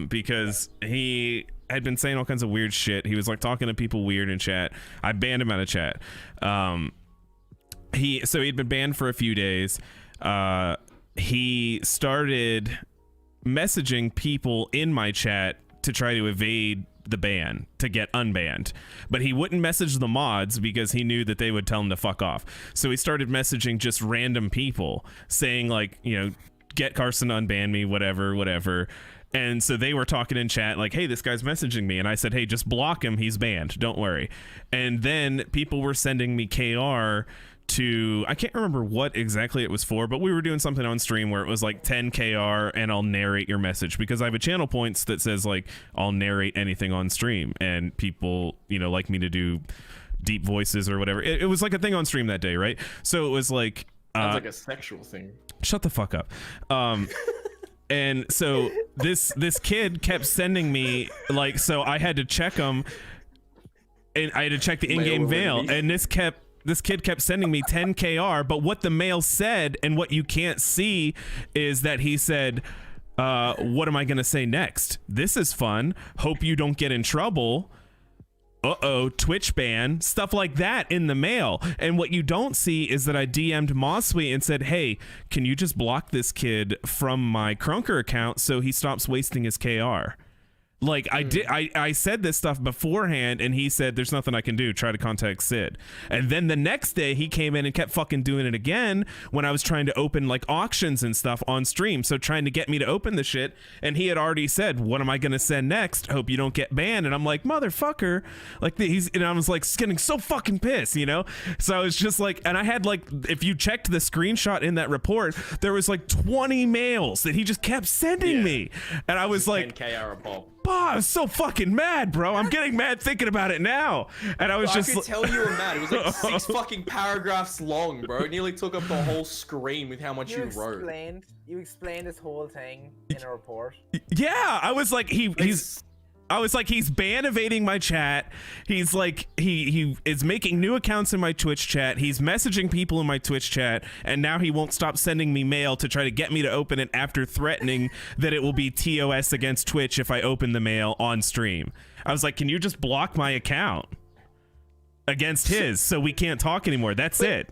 [SPEAKER 1] Because he had been saying all kinds of weird shit. He was like talking to people weird in chat. I banned him out of chat. He'd been banned for a few days. He started messaging people in my chat to try to evade the ban, to get unbanned, but he wouldn't message the mods because he knew that they would tell him to fuck off. So he started messaging just random people saying, like, you know, get Kaarson to unban me, whatever. And so they were talking in chat like, hey, this guy's messaging me. And I said, hey, just block him. He's banned. Don't worry. And then people were sending me KR to, I can't remember what exactly it was for, but we were doing something on stream where it was like 10 KR and I'll narrate your message, because I have a channel points that says like I'll narrate anything on stream, and people, you know, like me to do deep voices or whatever. It was like a thing on stream that day, right? So it was like
[SPEAKER 2] sounds like a sexual thing.
[SPEAKER 1] Shut the fuck up. And so this kid kept sending me like, so I had to check them, and I had to check the in-game mail, and this kid kept sending me 10 KR, but what the mail said and what you can't see is that he said, what am I gonna say next? This is fun. Hope you don't get in trouble. Uh-oh, Twitch ban, stuff like that in the mail. And what you don't see is that I DM'd Mossweet and said, hey, can you just block this kid from my Krunker account so he stops wasting his KR? Like, I said this stuff beforehand, and he said, there's nothing I can do. Try to contact Sid. And then the next day, he came in and kept fucking doing it again when I was trying to open, like, auctions and stuff on stream. So trying to get me to open the shit. And he had already said, what am I going to send next? Hope you don't get banned. And I'm like, motherfucker. Like, and I was, like, getting so fucking pissed, you know? So I was just like, and I had, like, if you checked the screenshot in that report, there was, like, 20 mails that he just kept sending me. And I was like,
[SPEAKER 2] 10 KR a pop.
[SPEAKER 1] I was so fucking mad, bro. I'm getting mad thinking about it now. And I was just...
[SPEAKER 2] I could tell you were mad. It was like 6 fucking paragraphs long, bro. It nearly took up the whole screen with how much you wrote.
[SPEAKER 3] You explained this whole thing in a report.
[SPEAKER 1] Yeah, I was like, he's ban evading my chat. He's like, he is making new accounts in my Twitch chat. He's messaging people in my Twitch chat, and now he won't stop sending me mail to try to get me to open it after threatening that it will be TOS against Twitch if I open the mail on stream. I was like, can you just block my account against his so we can't talk anymore? That's it.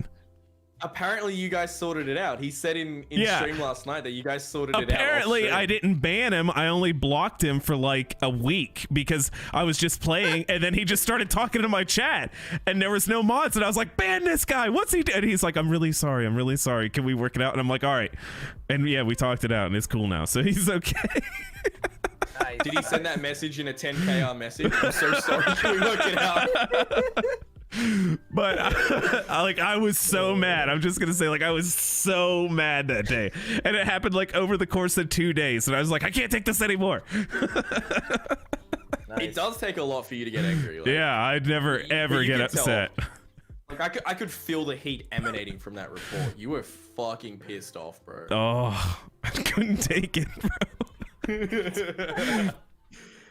[SPEAKER 2] Apparently you guys sorted it out. He said in stream last night that you guys sorted it out.
[SPEAKER 1] Apparently I didn't ban him. I only blocked him for like a week because I was just playing, and then he just started talking to my chat and there was no mods, and I was like, ban this guy. What's he doing? And he's like, I'm really sorry. Can we work it out? And I'm like, all right. And yeah, we talked it out and it's cool now. So he's okay.
[SPEAKER 2] Did he send that message in a 10KR message? I'm so sorry. Can we work it out?
[SPEAKER 1] But I was so mad. I'm just gonna say, like, I was so mad that day, and it happened like over the course of 2 days, and I was like, I can't take this anymore.
[SPEAKER 2] Nice. It does take a lot for you to get angry. Like,
[SPEAKER 1] yeah, I'd never ever get upset.
[SPEAKER 2] Like I could feel the heat emanating from that report. You were fucking pissed off, bro.
[SPEAKER 1] Oh, I couldn't take it, bro.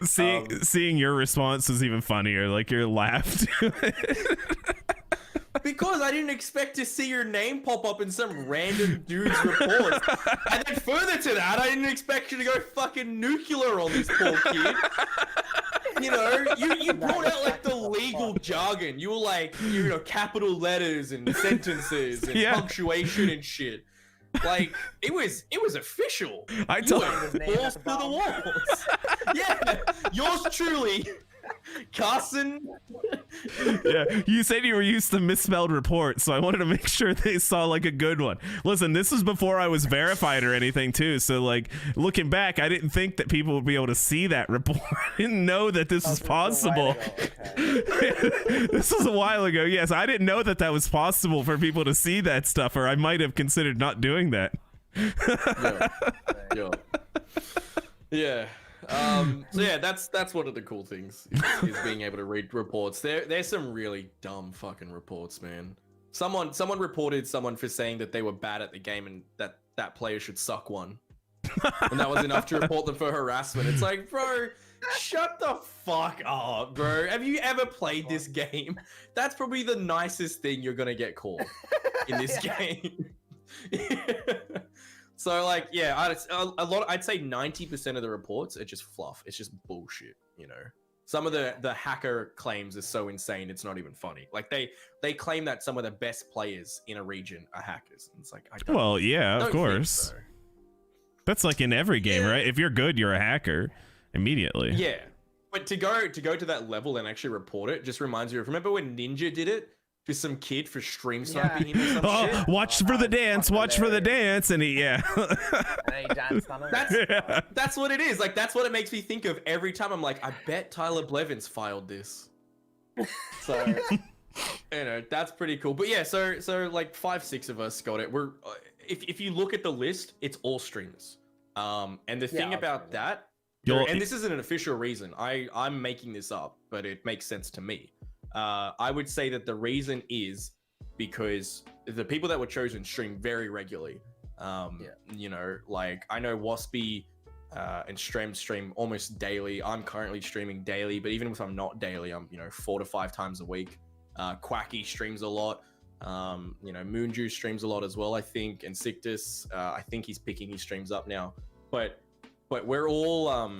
[SPEAKER 1] Seeing your response was even funnier. Like, your laugh to it.
[SPEAKER 2] Because I didn't expect to see your name pop up in some random dude's report. And then further to that, I didn't expect you to go fucking nuclear on this poor kid. You know, you brought out like the legal jargon. You were like, you know, capital letters and sentences and punctuation and shit. Like, it was official.
[SPEAKER 1] I told
[SPEAKER 2] him balls to the walls. Yeah, yours truly, Kaarson.
[SPEAKER 1] Yeah, you said you were used to misspelled reports, so I wanted to make sure they saw like a good one. Listen, this was before I was verified or anything too, so like looking back, I didn't think that people would be able to see that report. I didn't know that this was possible. This was a while ago. Yes, I didn't know that was possible for people to see that stuff, or I might have considered not doing that.
[SPEAKER 2] Yeah. So yeah, that's one of the cool things is being able to read reports. There's some really dumb fucking reports, man. Someone reported someone for saying that they were bad at the game and that player should suck one, and that was enough to report them for harassment. It's like, bro, shut the fuck up, bro. Have you ever played this game? That's probably the nicest thing you're gonna get called in this game. So like, yeah, I'd say 90% of the reports are just fluff. It's just bullshit, you know. Some of the hacker claims are so insane, it's not even funny. Like they claim that some of the best players in a region are hackers. And it's like,
[SPEAKER 1] of course. So. That's like in every game, right? If you're good, you're a hacker immediately.
[SPEAKER 2] Yeah. But to go to that level and actually report it just reminds me of, remember when Ninja did it to some kid for stream sniping him or some
[SPEAKER 1] Oh,
[SPEAKER 2] shit.
[SPEAKER 1] watch for the dance, watch for the dance, and he,
[SPEAKER 3] And then he danced on it.
[SPEAKER 2] That's what it is. Like, that's what it makes me think of every time. I'm like, I bet Tyler Blevins filed this. So, you know, that's pretty cool. But yeah, so like 5-6 of us got it. We're if you look at the list, it's all streamers. And the thing about that, and this isn't an official reason. I'm making this up, but it makes sense to me. I would say that the reason is because the people that were chosen stream very regularly. You know, like I know Waspy and stream almost daily. I'm currently streaming daily, but even if I'm not daily, I'm 4 to 5 times a week. Quacky streams a lot. You know, Moonjuice streams a lot as well, I think, and Sictus. I think he's picking his streams up now. But we're all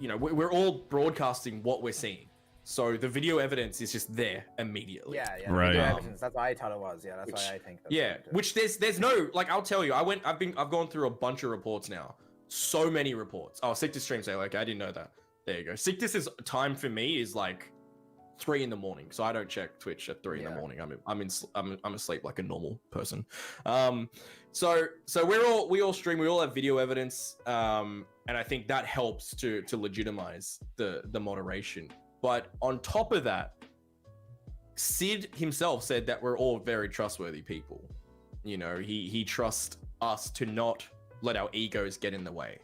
[SPEAKER 2] we're all broadcasting what we're seeing. So the video evidence is just there immediately.
[SPEAKER 3] Yeah,
[SPEAKER 1] Right.
[SPEAKER 3] Video evidence, that's why I thought it was. Yeah, that's why I think. That's
[SPEAKER 2] which there's no, like, I'll tell you, I've gone through a bunch of reports now. So many reports. Oh, Sictus stream say, like, I didn't know that. There you go. Sictus's time for me is like 3 in the morning, so I don't check Twitch at 3 in the morning. I'm asleep like a normal person. So we all stream, we all have video evidence, and I think that helps to legitimize the moderation. But on top of that, Sid himself said that we're all very trustworthy people. You know, he trusts us to not let our egos get in the way.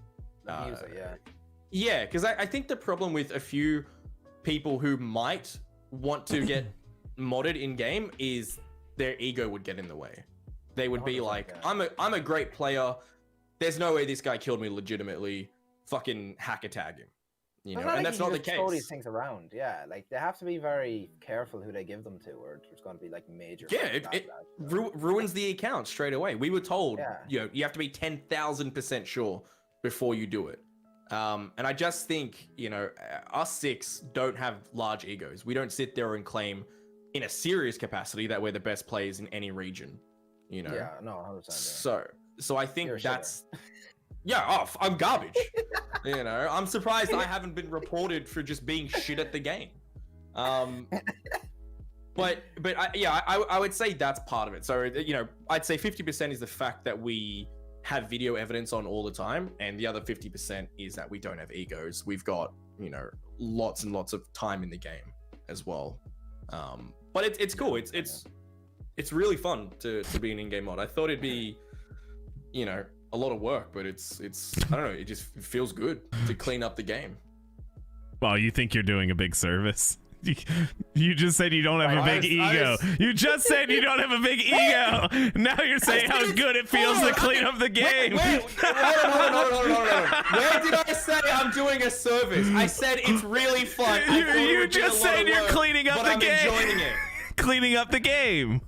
[SPEAKER 2] Yeah, because I think the problem with a few people who might want to get modded in game is their ego would get in the way. They would be like, I'm a great player. There's no way this guy killed me legitimately. Fucking hack attack him. You know, and that's not the case.
[SPEAKER 3] Throw these things around, yeah. Like they have to be very careful who they give them to, or there's going to be like major.
[SPEAKER 2] Yeah, it ruins the account straight away. We were told, you have to be 10,000% sure before you do it. And I just think, us 6 don't have large egos. We don't sit there and claim, in a serious capacity, that we're the best players in any region. You know.
[SPEAKER 3] Yeah, no, 100%.
[SPEAKER 2] So I think that's. Yeah, I'm garbage. I'm surprised I haven't been reported for just being shit at the game. But I would say that's part of it. So, I'd say 50% is the fact that we have video evidence on all the time, and the other 50% is that we don't have egos. We've got, lots and lots of time in the game as well. But it's cool. It's really fun to be an in-game mod. I thought it'd be, a lot of work, but it's I don't know, it just feels good to clean up the game.
[SPEAKER 1] Well, you think you're doing a big service. You just said you don't have a big ego. You just said you don't have a big ego. Now you're saying how good it feels to clean up the game.
[SPEAKER 2] Wait, hold on. Where did I say I'm doing a service? I said it's really fun.
[SPEAKER 1] You just said you're cleaning up the game.
[SPEAKER 2] I'm enjoying it.
[SPEAKER 1] Cleaning up the game.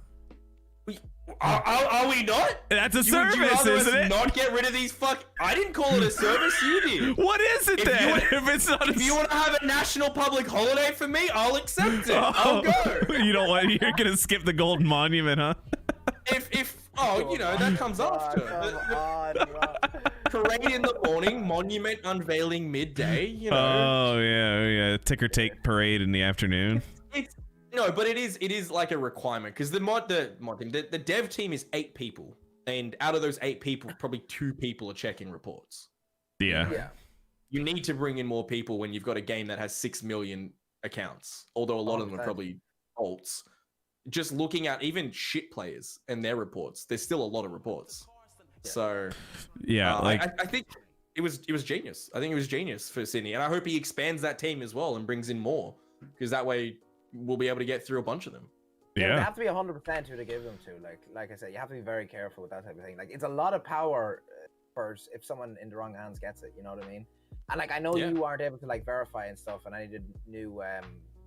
[SPEAKER 2] Are we not?
[SPEAKER 1] That's a service, isn't it?
[SPEAKER 2] Not get rid of these I didn't call it a service, you did.
[SPEAKER 1] What is it then? If
[SPEAKER 2] you want to have a national public holiday for me, I'll accept it. I'll go.
[SPEAKER 1] You don't want. You're gonna skip the golden monument, huh?
[SPEAKER 2] That comes after. Parade in the morning, monument unveiling midday.
[SPEAKER 1] Oh yeah. Ticker tape parade in the afternoon.
[SPEAKER 2] No, but it is like a requirement, because the dev team is 8 people, and out of those 8 people, probably 2 people are checking reports.
[SPEAKER 1] Yeah.
[SPEAKER 2] You need to bring in more people when you've got a game that has 6 million accounts, although a lot of them are probably alts. Just looking at even shit players and their reports, there's still a lot of reports. So
[SPEAKER 1] yeah,
[SPEAKER 2] I think it was genius. I think it was genius for Sydney, and I hope he expands that team as well and brings in more, because that way we'll be able to get through a bunch of them.
[SPEAKER 3] Yeah, they have to be 100% who to give them to. Like I said, you have to be very careful with that type of thing. Like, it's a lot of power if someone in the wrong hands gets it. You know what I mean? And I know you aren't able to verify and stuff, and any of the new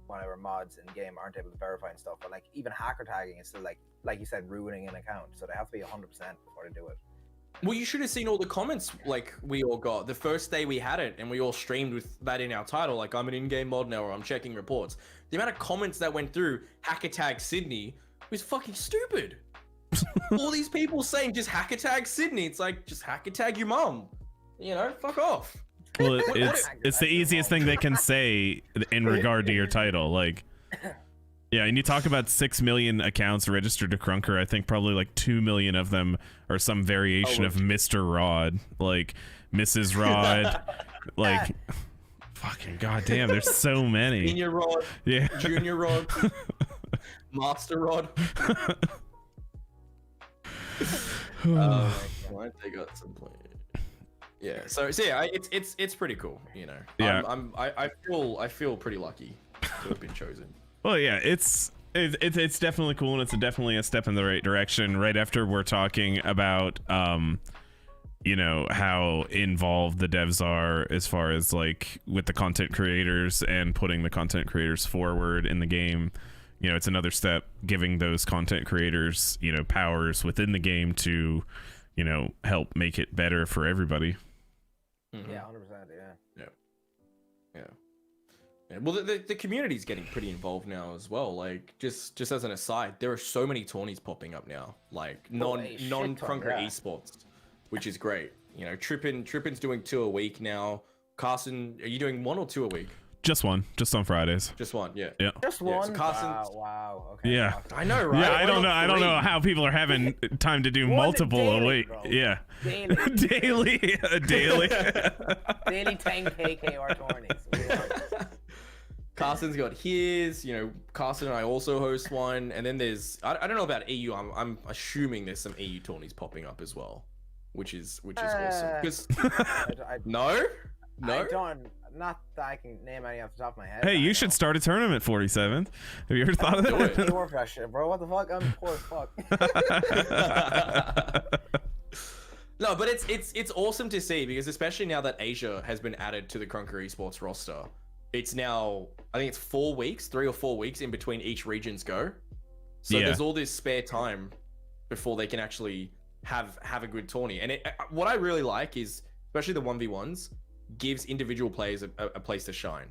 [SPEAKER 3] whatever mods in game aren't able to verify and stuff. But even hacker tagging is still like you said, ruining an account. So they have to be 100% before they do it.
[SPEAKER 2] Well, you should have seen all the comments we all got the first day we had it, and we all streamed with that in our title. Like, I'm an in-game mod now, or I'm checking reports. The amount of comments that went through hacker tag Sydney was fucking stupid. All these people saying just hacker tag Sydney. It's like, just hacker tag your mom. Fuck off.
[SPEAKER 1] Well, it's the easiest thing they can say in regard to your title. Like, Yeah, and you talk about 6 million accounts registered to Krunker. I think probably like 2 million of them are some variation of Mr. Rod, like Mrs. Rod, like fucking goddamn. There's so many.
[SPEAKER 2] Senior Rod,
[SPEAKER 1] Yeah.
[SPEAKER 2] Junior Rod, Master Rod. They got some play. Yeah, so yeah, it's pretty cool, you know.
[SPEAKER 1] Yeah.
[SPEAKER 2] I feel pretty lucky to have been chosen.
[SPEAKER 1] Well, yeah, it's definitely cool, and it's definitely a step in the right direction. Right after we're talking about, you know, how involved the devs are as far as like with the content creators and putting the content creators forward in the game. You know, it's another step giving those content creators, you know, powers within the game to, you know, help make it better for everybody.
[SPEAKER 2] Mm-hmm.
[SPEAKER 3] Yeah, 100%.
[SPEAKER 2] Yeah. Well, the community's getting pretty involved now as well. Like, just as an aside, there are so many tourneys popping up now. Like non-Krunker esports, which is great. You know, Trippin's doing 2 a week now. Kaarson, are you doing 1 or 2 a week?
[SPEAKER 1] Just one, just on Fridays.
[SPEAKER 2] Just one, yeah.
[SPEAKER 1] Yeah.
[SPEAKER 3] Just one.
[SPEAKER 2] So Kaarson,
[SPEAKER 3] wow. Okay.
[SPEAKER 1] Yeah.
[SPEAKER 2] I know, right?
[SPEAKER 1] Yeah,
[SPEAKER 2] Why
[SPEAKER 1] I
[SPEAKER 2] not
[SPEAKER 1] don't know
[SPEAKER 2] 3?
[SPEAKER 1] how people are having time to do
[SPEAKER 3] One
[SPEAKER 1] multiple a
[SPEAKER 3] daily,
[SPEAKER 1] week.
[SPEAKER 3] bro.
[SPEAKER 1] Yeah.
[SPEAKER 3] Daily.
[SPEAKER 1] Daily.
[SPEAKER 3] Daily 10k KR tourneys.
[SPEAKER 2] Kaarson's got his, you know, Kaarson and I also host one, and then there's I don't know about EU. I'm assuming there's some EU tourneys popping up as well, which is awesome. Because no,
[SPEAKER 3] I don't. Not that I can name any off the top of my head.
[SPEAKER 1] Hey, you should start a tournament, 47. Have you ever thought of that?
[SPEAKER 2] Do it.
[SPEAKER 3] More pressure, bro. What the fuck? I'm poor as fuck.
[SPEAKER 2] No, but it's awesome to see, because especially now that Asia has been added to the Krunker esports roster, it's now, I think it's 4 weeks, 3 or 4 weeks in between each region's go. So there's all this spare time before they can actually have a good tourney. And what I really like is, especially the 1v1s, gives individual players a place to shine.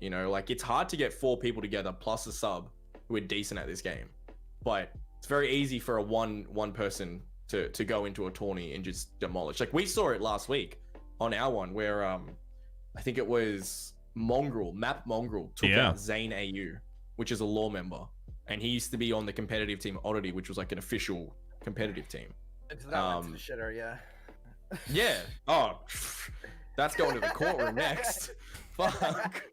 [SPEAKER 2] You know, like, it's hard to get 4 people together plus a sub who are decent at this game, but it's very easy for a one person to go into a tourney and just demolish. Like, we saw it last week on our one where I think it was Map Mongrel took out Zane AU, which is a law member, and he used to be on the competitive team Oddity, which was like an official competitive team.
[SPEAKER 3] It's that the shitter, yeah.
[SPEAKER 2] Yeah. Oh, that's going to the courtroom next. Fuck.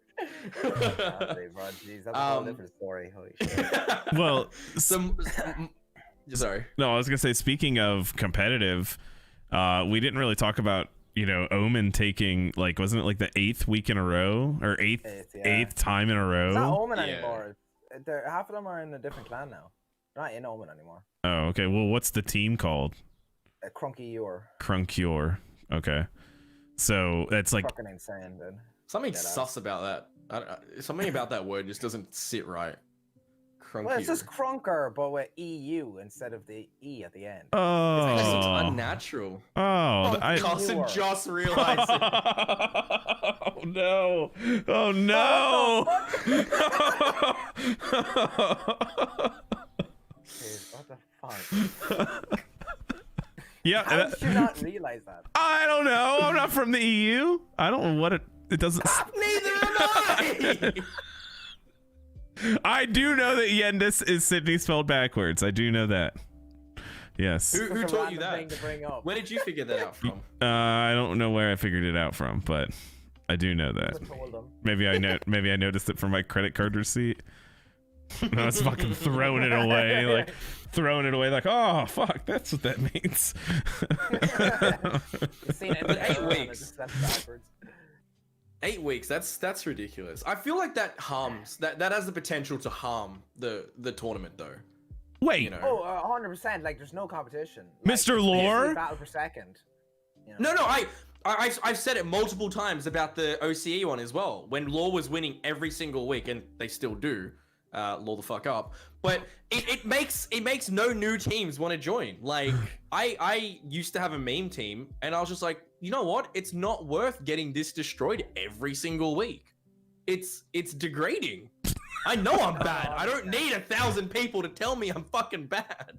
[SPEAKER 3] Jeez, that's a whole different story. Holy shit.
[SPEAKER 1] Well,
[SPEAKER 2] sorry.
[SPEAKER 1] No, I was gonna say, speaking of competitive, we didn't really talk about, you know, Omen taking, like, wasn't it like the 8th week in a row, or eighth time in a row?
[SPEAKER 3] It's not Omen anymore. Half of them are in a different clan now. They're not in Omen anymore.
[SPEAKER 1] Oh, okay. Well, what's the team called? Krunker. Okay. So that's like
[SPEAKER 3] fucking insane, dude.
[SPEAKER 2] Something sus about that. Something about that word just doesn't sit right. Krunker.
[SPEAKER 3] Well, it's just Krunker, but with EU instead of the E at the end.
[SPEAKER 1] Oh,
[SPEAKER 2] it's unnatural.
[SPEAKER 1] Kaarson
[SPEAKER 2] just realized it.
[SPEAKER 1] Oh no! Oh no!
[SPEAKER 3] Dude, what the fuck?
[SPEAKER 1] Yeah.
[SPEAKER 3] How did you not realize that?
[SPEAKER 1] I don't know. I'm not from the EU. I don't know what it doesn't.
[SPEAKER 2] Neither am I.
[SPEAKER 1] I do know that Yendis is Sydney spelled backwards. I do know that. Yes.
[SPEAKER 2] Who taught you that? Where did you figure that out from?
[SPEAKER 1] I don't know where I figured it out from, but I do know that. Maybe I noticed it from my credit card receipt. I was fucking throwing it away, like, oh fuck, that's what that means.
[SPEAKER 2] But 8 weeks. 8 weeks. That's ridiculous. I feel like that harms. That has the potential to harm the tournament, though.
[SPEAKER 1] Wait.
[SPEAKER 2] You know?
[SPEAKER 3] Oh, 100%. Like, there's no competition.
[SPEAKER 1] Mr. Lore?
[SPEAKER 3] Battle per second. You know?
[SPEAKER 2] No. I've said it multiple times about the OCE one as well. When Law was winning every single week, and they still do. Law the fuck up. But it makes no new teams want to join. Like, I used to have a meme team, and I was just like, you know what? It's not worth getting this destroyed every single week. It's degrading. I know I'm bad. I don't need 1,000 people to tell me I'm fucking bad.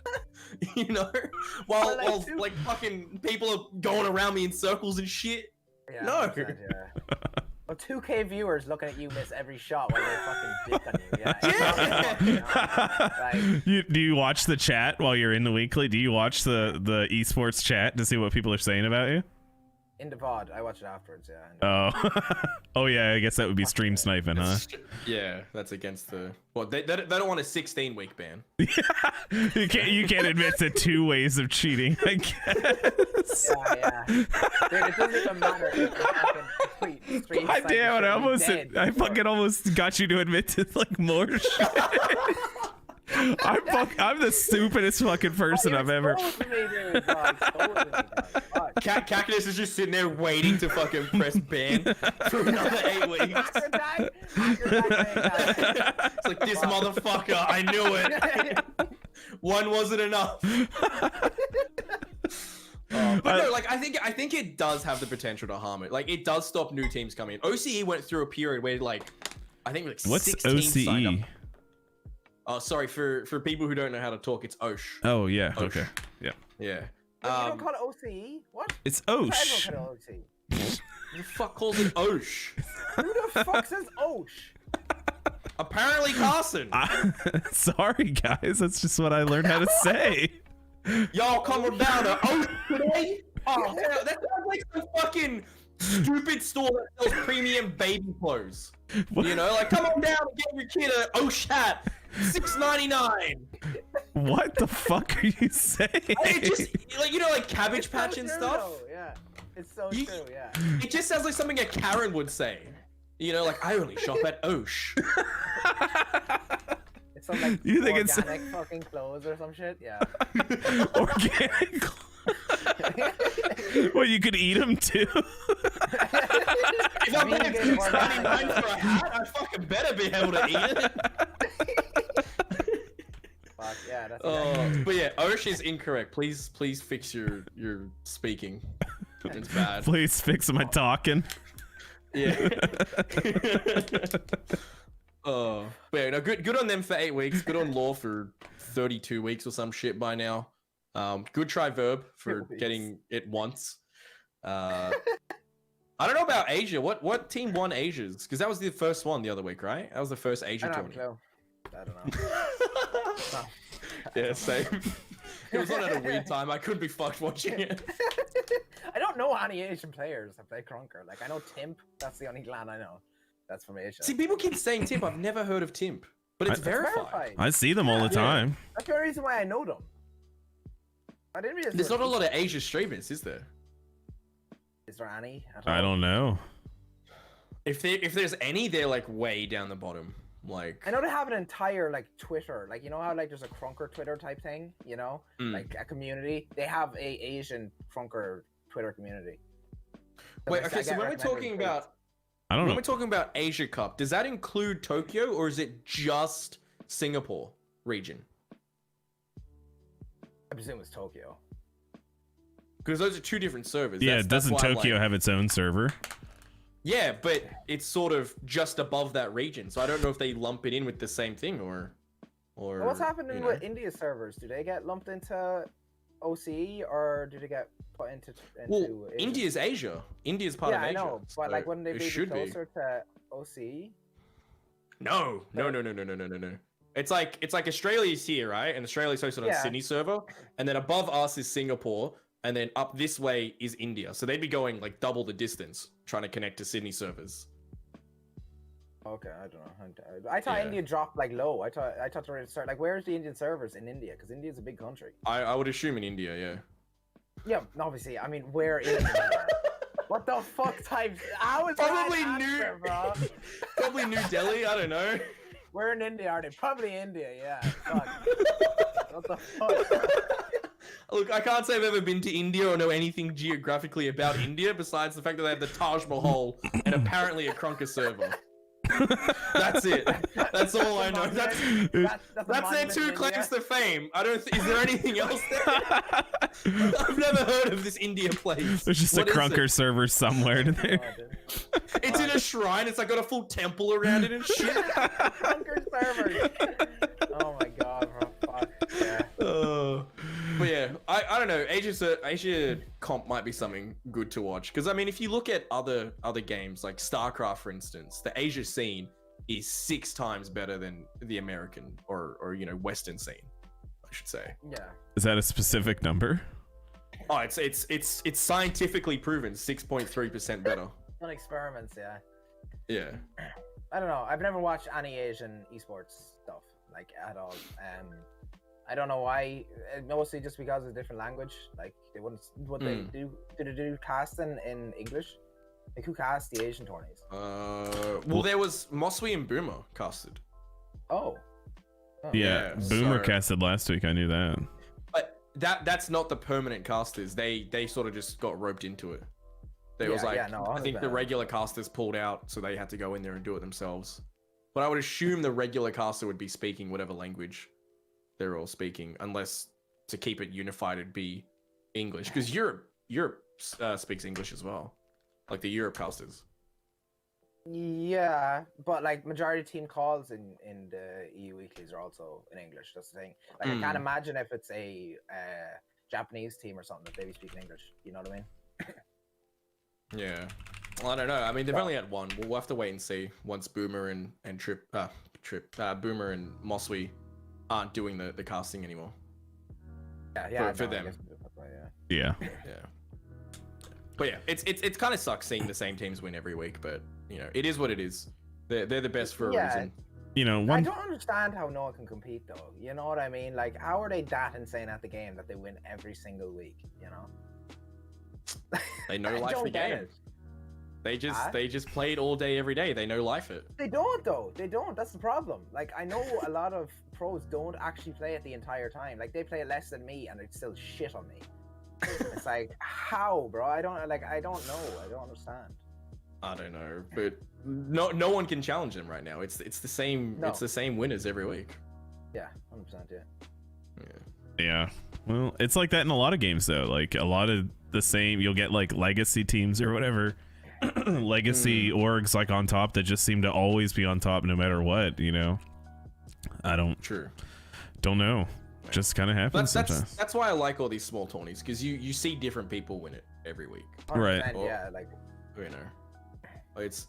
[SPEAKER 2] You know? While like fucking people are going around me in circles and shit.
[SPEAKER 3] Yeah,
[SPEAKER 2] no.
[SPEAKER 3] Well, 2K viewers looking at you miss every shot while they fucking dick on you. Yeah.
[SPEAKER 1] Do you watch the chat while you're in the weekly? Do you watch the esports chat to see what people are saying about you?
[SPEAKER 3] In the VOD, I watch it afterwards. Yeah.
[SPEAKER 1] Oh, oh yeah. I guess that would be stream sniping, huh?
[SPEAKER 2] Yeah, that's against the. Well, they don't want a 16-week ban.
[SPEAKER 1] You can't admit to 2 ways of cheating, I guess.
[SPEAKER 3] Yeah. Dude, it doesn't even matter. If
[SPEAKER 1] God damn it! I fucking almost got you to admit to like more shit. I'm the stupidest fucking person I've ever.
[SPEAKER 2] Cactus is just sitting there waiting to fucking press ban for another 8 weeks. It's like, this motherfucker, I knew it. One wasn't enough. But no, like I think it does have the potential to harm it. Like it does stop new teams coming in. OCE went through a period where like I think like
[SPEAKER 1] what's
[SPEAKER 2] 6 teams signed up.
[SPEAKER 1] OCE?
[SPEAKER 2] Oh, sorry for people who don't know how to talk. It's OSH.
[SPEAKER 1] Oh yeah.
[SPEAKER 2] OSH.
[SPEAKER 1] Okay. Yeah.
[SPEAKER 2] Yeah.
[SPEAKER 3] You don't call it OCE? What?
[SPEAKER 1] It's
[SPEAKER 3] Everyone
[SPEAKER 1] OSH.
[SPEAKER 3] call it OCE.
[SPEAKER 2] Who the fuck calls it OSH?
[SPEAKER 3] Who the fuck says OSH?
[SPEAKER 2] Apparently Kaarson.
[SPEAKER 1] Sorry guys, that's just what I learned how to say.
[SPEAKER 2] Y'all coming down to OSH today? Oh, that sounds like some fucking stupid store that sells premium baby clothes.
[SPEAKER 1] What?
[SPEAKER 2] You know, like come on down and get your kid a OSH hat, $6.99.
[SPEAKER 1] What the fuck are you saying?
[SPEAKER 2] It just like like Cabbage
[SPEAKER 3] It's
[SPEAKER 2] Patch
[SPEAKER 3] so
[SPEAKER 2] and
[SPEAKER 3] true,
[SPEAKER 2] stuff.
[SPEAKER 3] though, yeah. It's so true, yeah.
[SPEAKER 2] It just sounds like something a Karen would say. You know, like I only shop at OSH.
[SPEAKER 3] It's some like
[SPEAKER 1] You think
[SPEAKER 3] organic fucking clothes or some shit, yeah.
[SPEAKER 1] Organic. Well, you could eat them too.
[SPEAKER 2] If I'm paying $6.99 for a hat, I fucking better be able to eat it.
[SPEAKER 3] Fuck, yeah, that's
[SPEAKER 2] But yeah, OSH is incorrect. Please fix your speaking. It's bad.
[SPEAKER 1] Please fix my talking.
[SPEAKER 2] Yeah. But yeah, no, good on them for 8 weeks. Good on Law for 32 weeks or some shit by now. Good try Verb for getting it once. I don't know about Asia. What team won Asia's? Because that was the first one the other week, right? That was the first Asia tournament.
[SPEAKER 3] I don't know.
[SPEAKER 2] Yeah, same. It was on at a weird time. I couldn't be fucked watching it.
[SPEAKER 3] I don't know any Asian players that play Krunker. Like, I know Timp. That's the only clan I know. That's from Asia.
[SPEAKER 2] See, people keep saying Timp. I've never heard of Timp. But it's verified.
[SPEAKER 1] I see them all the time.
[SPEAKER 3] That's the reason why I know them. I didn't realize
[SPEAKER 2] There's not a lot of Asia streamers, is there?
[SPEAKER 3] Is there any? At all?
[SPEAKER 1] I don't know.
[SPEAKER 2] If there's any, they're like way down the bottom. Like
[SPEAKER 3] I know they have an entire like Twitter, like you know how like there's a Krunker Twitter type thing, you know, like a community. They have a Asian Krunker Twitter community.
[SPEAKER 2] Wait, okay, so when we're talking about, when we're talking about Asia Cup, does that include Tokyo or is it just Singapore region?
[SPEAKER 3] I presume it's Tokyo.
[SPEAKER 2] Because those are two different servers.
[SPEAKER 1] Yeah, doesn't
[SPEAKER 2] why I'm
[SPEAKER 1] Tokyo
[SPEAKER 2] like,
[SPEAKER 1] have its own server?
[SPEAKER 2] Yeah, but it's sort of just above that region, so I don't know if they lump it in with the same thing or.
[SPEAKER 3] Well, what's happening with India's servers? Do they get lumped into OCE or do they get put into
[SPEAKER 2] well,
[SPEAKER 3] Asia?
[SPEAKER 2] India's Asia. India's part of Asia.
[SPEAKER 3] Yeah, I know, but
[SPEAKER 2] so
[SPEAKER 3] like wouldn't they be
[SPEAKER 2] should
[SPEAKER 3] closer to OCE?
[SPEAKER 2] No. It's like Australia's here, right? And Australia's hosted on Sydney server, and then above us is Singapore, and then up this way is India. So they'd be going like double the distance trying to connect to Sydney servers.
[SPEAKER 3] Okay, I don't know. I thought India dropped like low. I thought they were start like where's the Indian servers in India? Because India's a big country.
[SPEAKER 2] I would assume in India, yeah.
[SPEAKER 3] Yeah, obviously. I mean, where in India? What the fuck type? How is
[SPEAKER 2] Probably
[SPEAKER 3] that answer, bro?
[SPEAKER 2] Probably New Delhi. I don't know.
[SPEAKER 3] Where in India are they? Probably India. Yeah. Fuck. What the fuck?
[SPEAKER 2] Look, I can't say I've ever been to India or know anything geographically about India besides the fact that they have the Taj Mahal and apparently a Krunker server. That's it. That's all I know. That's their two claims to fame. I don't. Is there anything else there? I've never heard of this India place.
[SPEAKER 1] There's just a Krunker server somewhere in there.
[SPEAKER 2] It's in a shrine. It's like got a full temple around it and shit.
[SPEAKER 3] Krunker servers. Oh my god, bro. Fuck. Yeah.
[SPEAKER 2] But yeah, I don't know. Asia comp might be something good to watch because I mean, if you look at other games like StarCraft, for instance, the Asia scene is 6 times better than the American or you know Western scene, I should say.
[SPEAKER 3] Yeah.
[SPEAKER 1] Is that a specific number?
[SPEAKER 2] Oh, it's scientifically proven 6.3% better.
[SPEAKER 3] On experiments, yeah.
[SPEAKER 2] Yeah.
[SPEAKER 3] I don't know. I've never watched any Asian esports stuff like at all. I don't know why. Mostly just because of different language. Like they wouldn't. Would they do? Did they do casting in English? Like who cast the Asian tourneys?
[SPEAKER 2] Well, there was Moswy and Boomer casted.
[SPEAKER 3] Oh.
[SPEAKER 1] Yeah, Boomer casted last week. I knew that.
[SPEAKER 2] But that's not the permanent casters. They sort of just got roped into it. There was like I think the regular casters pulled out, so they had to go in there and do it themselves. But I would assume the regular caster would be speaking whatever language they're all speaking, unless to keep it unified it'd be English, because Europe speaks English as well, like the Europe casters.
[SPEAKER 3] Yeah, but like majority of team calls in the EU weeklies are also in English. That's the thing. Like I can't imagine if it's a Japanese team or something that they be speaking English. You know what I mean?
[SPEAKER 2] Yeah. Well, I don't know. I mean, they've only had one. We'll have to wait and see once Boomer and Boomer and Moswy aren't doing the casting anymore.
[SPEAKER 3] Yeah,
[SPEAKER 2] for them.
[SPEAKER 1] Yeah.
[SPEAKER 2] But yeah, it's kind of sucks seeing the same teams win every week, but you know, it is what it is. They're the best for a reason.
[SPEAKER 1] You know,
[SPEAKER 3] I don't understand how no one can compete though. You know what I mean? Like, how are they that insane at the game that they win every single week? You know?
[SPEAKER 2] They know life the game. They just play it all day, every day. They know life it.
[SPEAKER 3] They don't though. They don't. That's the problem. Like I know a lot of pros don't actually play it the entire time. Like they play it less than me, and they still shit on me. It's like how, bro? I don't know. I don't understand.
[SPEAKER 2] I don't know, but no one can challenge them right now. It's the same. No. It's the same winners every week.
[SPEAKER 3] Yeah, 100%. Yeah.
[SPEAKER 1] Yeah. Well, it's like that in a lot of games though. Like a lot of the same. You'll get like legacy teams or whatever. Legacy orgs like on top that just seem to always be on top no matter what, you know. I don't know. Just kind of happens sometimes.
[SPEAKER 2] That's why I like all these small tourneys, because you see different people win it every week.
[SPEAKER 1] Right.
[SPEAKER 3] Yeah, like
[SPEAKER 2] you know, it's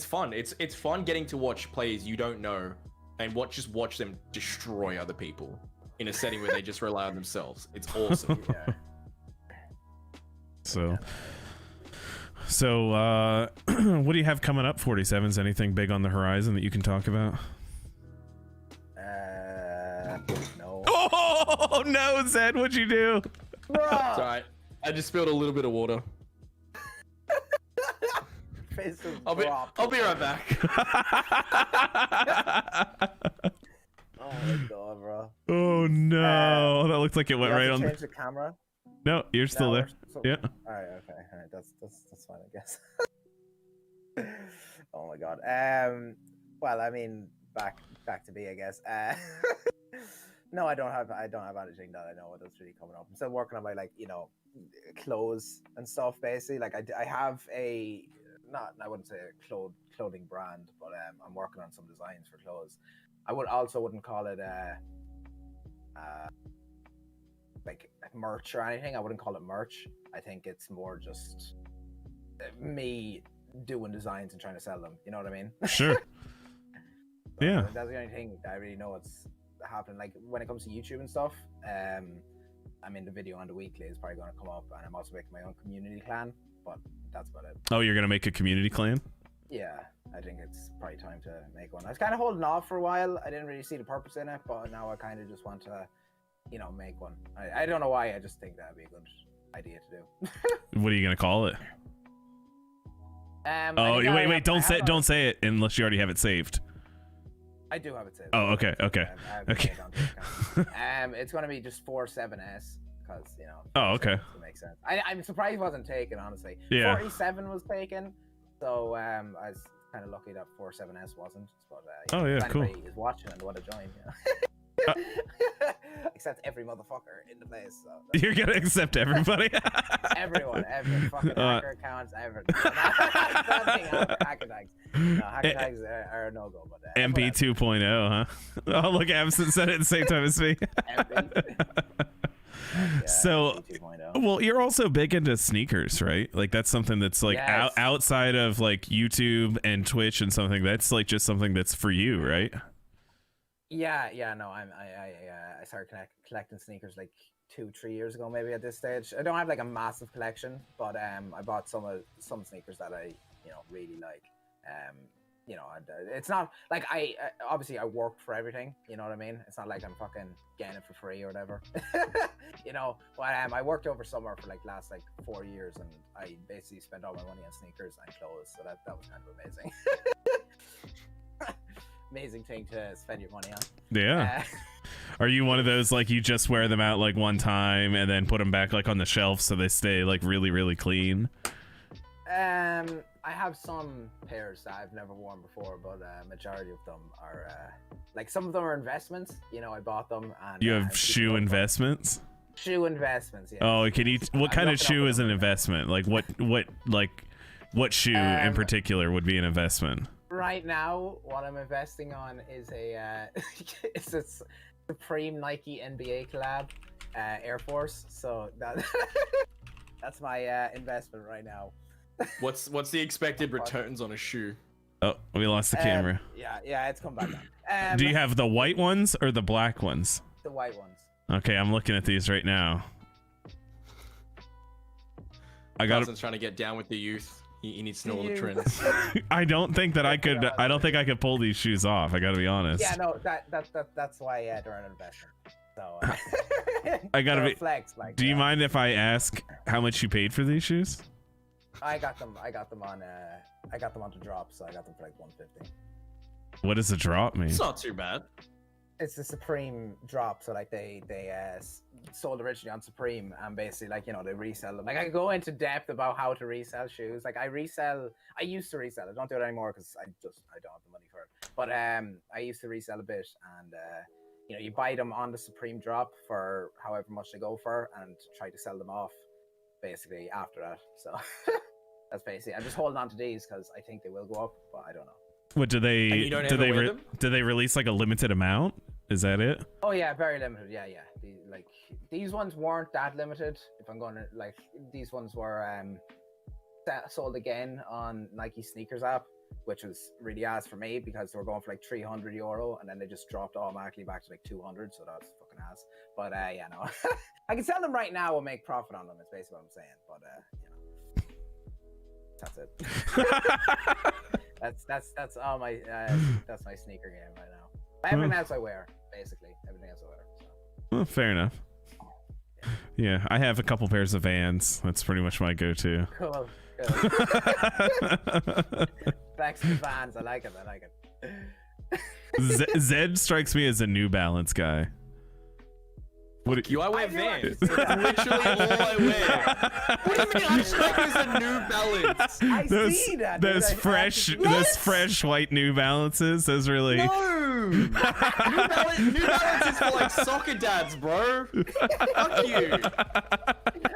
[SPEAKER 2] fun. It's fun getting to watch players you don't know and watch them destroy other people in a setting where they just rely on themselves. It's awesome.
[SPEAKER 3] Yeah.
[SPEAKER 1] So, what do you have coming up, 47s? Anything big on the horizon that you can talk about?
[SPEAKER 3] No.
[SPEAKER 1] Oh, no, Zed, what'd you do?
[SPEAKER 2] It's all right. I just spilled a little bit of water. I'll be right back.
[SPEAKER 3] Oh my god, bro.
[SPEAKER 1] Oh, no. That looked like it went right on.
[SPEAKER 3] Change the camera?
[SPEAKER 1] No, you're still there. Yeah.
[SPEAKER 3] All right. That's fine, I guess. Oh my god. Well, I mean, back to me, I guess. No, I don't have anything that I know that's really coming up. I'm still working on my clothes and stuff. Basically, like I have I wouldn't say a clothing brand, but I'm working on some designs for clothes. I wouldn't call it like merch or anything. I wouldn't call it merch. I think it's more just me doing designs and trying to sell them. You know what I mean?
[SPEAKER 1] Sure. Yeah.
[SPEAKER 3] That's the only thing I really know what's happening. Like when it comes to YouTube and stuff, I mean the video on the weekly is probably going to come up, and I'm also making my own community clan, but that's about it.
[SPEAKER 1] Oh, you're going to make a community clan?
[SPEAKER 3] Yeah, I think it's probably time to make one. I was kind of holding off for a while. I didn't really see the purpose in it, but now I kind of just want to make one. I don't know why. I just think that'd be a good idea to do.
[SPEAKER 1] What are you gonna call it? Wait! Don't say it unless you already have it saved.
[SPEAKER 3] I do have it saved.
[SPEAKER 1] Oh, okay.
[SPEAKER 3] Okay. It's gonna be just FortySevens because
[SPEAKER 1] Oh, okay.
[SPEAKER 3] It makes sense. I'm surprised it wasn't taken, honestly.
[SPEAKER 1] Yeah.
[SPEAKER 3] 47 was taken, so I was kind of lucky that FortySevens wasn't. But
[SPEAKER 1] oh yeah,
[SPEAKER 3] if
[SPEAKER 1] cool.
[SPEAKER 3] anybody is watching and want to join, except every motherfucker in the place. So.
[SPEAKER 1] You're gonna accept everybody.
[SPEAKER 3] Everyone, every fucking hacker accounts, everything. Hacker tags. No, hacker tags are no go. But
[SPEAKER 1] MP 2.0, huh? Oh, look, Absent said it at the same time as me. So,
[SPEAKER 3] 2.0.
[SPEAKER 1] well, you're also big into sneakers, right? Like that's something that's like
[SPEAKER 3] Yes.
[SPEAKER 1] outside of like YouTube and Twitch and something that's like just something that's for you, right?
[SPEAKER 3] Yeah, no, I started collecting sneakers like 2-3 years ago, maybe at this stage. I don't have like a massive collection, but I bought some sneakers that I really like. It's not like I obviously I worked for everything, you know what I mean? It's not like I'm fucking getting it for free or whatever. But I worked over summer for like last like 4 years, and I basically spent all my money on sneakers and clothes, so that was kind of amazing. Amazing thing to spend your money on.
[SPEAKER 1] Yeah. Are you one of those like you just wear them out like one time and then put them back like on the shelf so they stay like really, really clean?
[SPEAKER 3] I have some pairs that I've never worn before, but majority of them are like some of them are investments. I bought them. And
[SPEAKER 1] You have shoe investments?
[SPEAKER 3] Shoe investments, yeah.
[SPEAKER 1] Oh, can you? What kind of shoe is an
[SPEAKER 3] them.
[SPEAKER 1] investment? Like what shoe in particular would be an investment?
[SPEAKER 3] Right now, what I'm investing on is it's a Supreme Nike NBA collab, Air Force. So that's my investment right now.
[SPEAKER 2] What's the expected returns on a shoe?
[SPEAKER 1] Oh, we lost the camera.
[SPEAKER 3] Yeah, it's come back on.
[SPEAKER 1] Do you have the white ones or the black ones?
[SPEAKER 3] The white ones?
[SPEAKER 1] Okay, I'm looking at these right now.
[SPEAKER 2] Carson's trying to get down with the youth. He needs to know all the trends.
[SPEAKER 1] I don't think that I could. I don't think I could pull these shoes off. I gotta be honest.
[SPEAKER 3] Yeah, no, that's why they're an investment. So
[SPEAKER 1] I gotta be.
[SPEAKER 3] Flex, like,
[SPEAKER 1] do you mind if I ask how much you paid for these shoes?
[SPEAKER 3] I got them on the drop, so I got them for like 150.
[SPEAKER 1] What does a drop mean?
[SPEAKER 2] It's not too bad.
[SPEAKER 3] It's the Supreme drop, so like they sold originally on Supreme, and basically like they resell them. Like I could go into depth about how to resell shoes. Like I used to resell. I don't do it anymore because I don't have the money for it. But I used to resell a bit, and you buy them on the Supreme drop for however much they go for, and try to sell them off basically after that. So that's basically. I'm just holding on to these because I think they will go up, but I don't know.
[SPEAKER 1] What do they?
[SPEAKER 2] And you don't ever wear them?
[SPEAKER 1] Do they release like a limited amount? Is that it?
[SPEAKER 3] Oh yeah, very limited. Yeah. These ones weren't that limited. If I'm going to like, these ones were sold again on Nike sneakers app, which was really ass for me because they were going for like €300, and then they just dropped automatically back to like 200. So that's fucking ass. But yeah, no, I can sell them right now and make profit on them. It's basically what I'm saying. But that's all my that's my sneaker game right now. Everything else I wear, basically everything else I wear. So.
[SPEAKER 1] Well, fair enough. Yeah, I have a couple pairs of Vans. That's pretty much my go-to.
[SPEAKER 3] Cool. Back to the Vans. I like it.
[SPEAKER 1] Zed strikes me as a New Balance guy. What
[SPEAKER 2] I wear Vans. That's literally all I wear. What do you mean? I strike as a New Balance.
[SPEAKER 3] I see that.
[SPEAKER 1] Those fresh white New Balances. Those really.
[SPEAKER 2] No. New Balance is for like soccer dads, bro. Fuck you.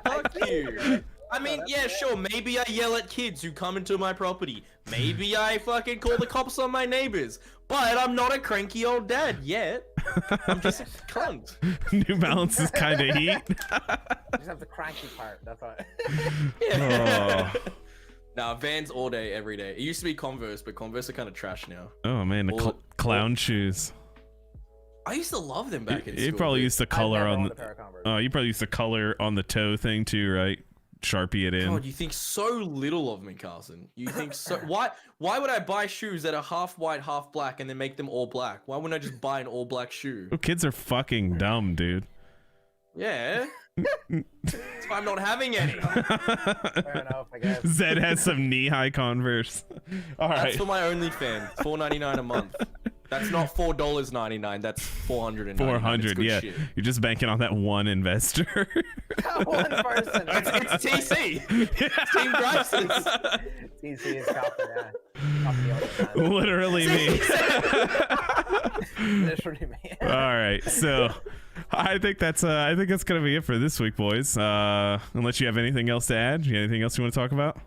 [SPEAKER 2] Fuck you. I mean, yeah, sure. Maybe I yell at kids who come into my property. Maybe I fucking call the cops on my neighbors. But I'm not a cranky old dad yet. I'm just a cunt.
[SPEAKER 1] New Balance is kind of heat.
[SPEAKER 3] You just have the cranky part. That's all.
[SPEAKER 2] Yeah. Oh. Nah, Vans all day, every day. It used to be Converse, but Converse are kind of trash now.
[SPEAKER 1] Oh man, the clown shoes.
[SPEAKER 2] I used to love them back in school.
[SPEAKER 1] You probably used to color on
[SPEAKER 3] the.
[SPEAKER 1] Oh, you probably used to color on the toe thing too, right? Sharpie it in.
[SPEAKER 2] God, you think so little of me, Carson. You think so. Why would I buy shoes that are half white, half black, and then make them all black? Why wouldn't I just buy an all black shoe?
[SPEAKER 1] Oh, kids are fucking dumb, dude.
[SPEAKER 2] Yeah. That's why I'm not having any.
[SPEAKER 3] Fair enough, I guess.
[SPEAKER 1] Zed has some knee-high Converse. All right.
[SPEAKER 2] That's for my OnlyFans. $4.99 a month. That's not $4.99. That's $400.
[SPEAKER 1] $400. Yeah.
[SPEAKER 2] Shit.
[SPEAKER 1] You're just banking on that one investor.
[SPEAKER 3] That one person.
[SPEAKER 2] It's TC. It's Team Crisis.
[SPEAKER 3] TC is copy, yeah.
[SPEAKER 1] Literally me.
[SPEAKER 3] Literally me.
[SPEAKER 1] All right. So I think that's gonna be it for this week, boys. Unless you have anything else to add. Anything else you want to talk about?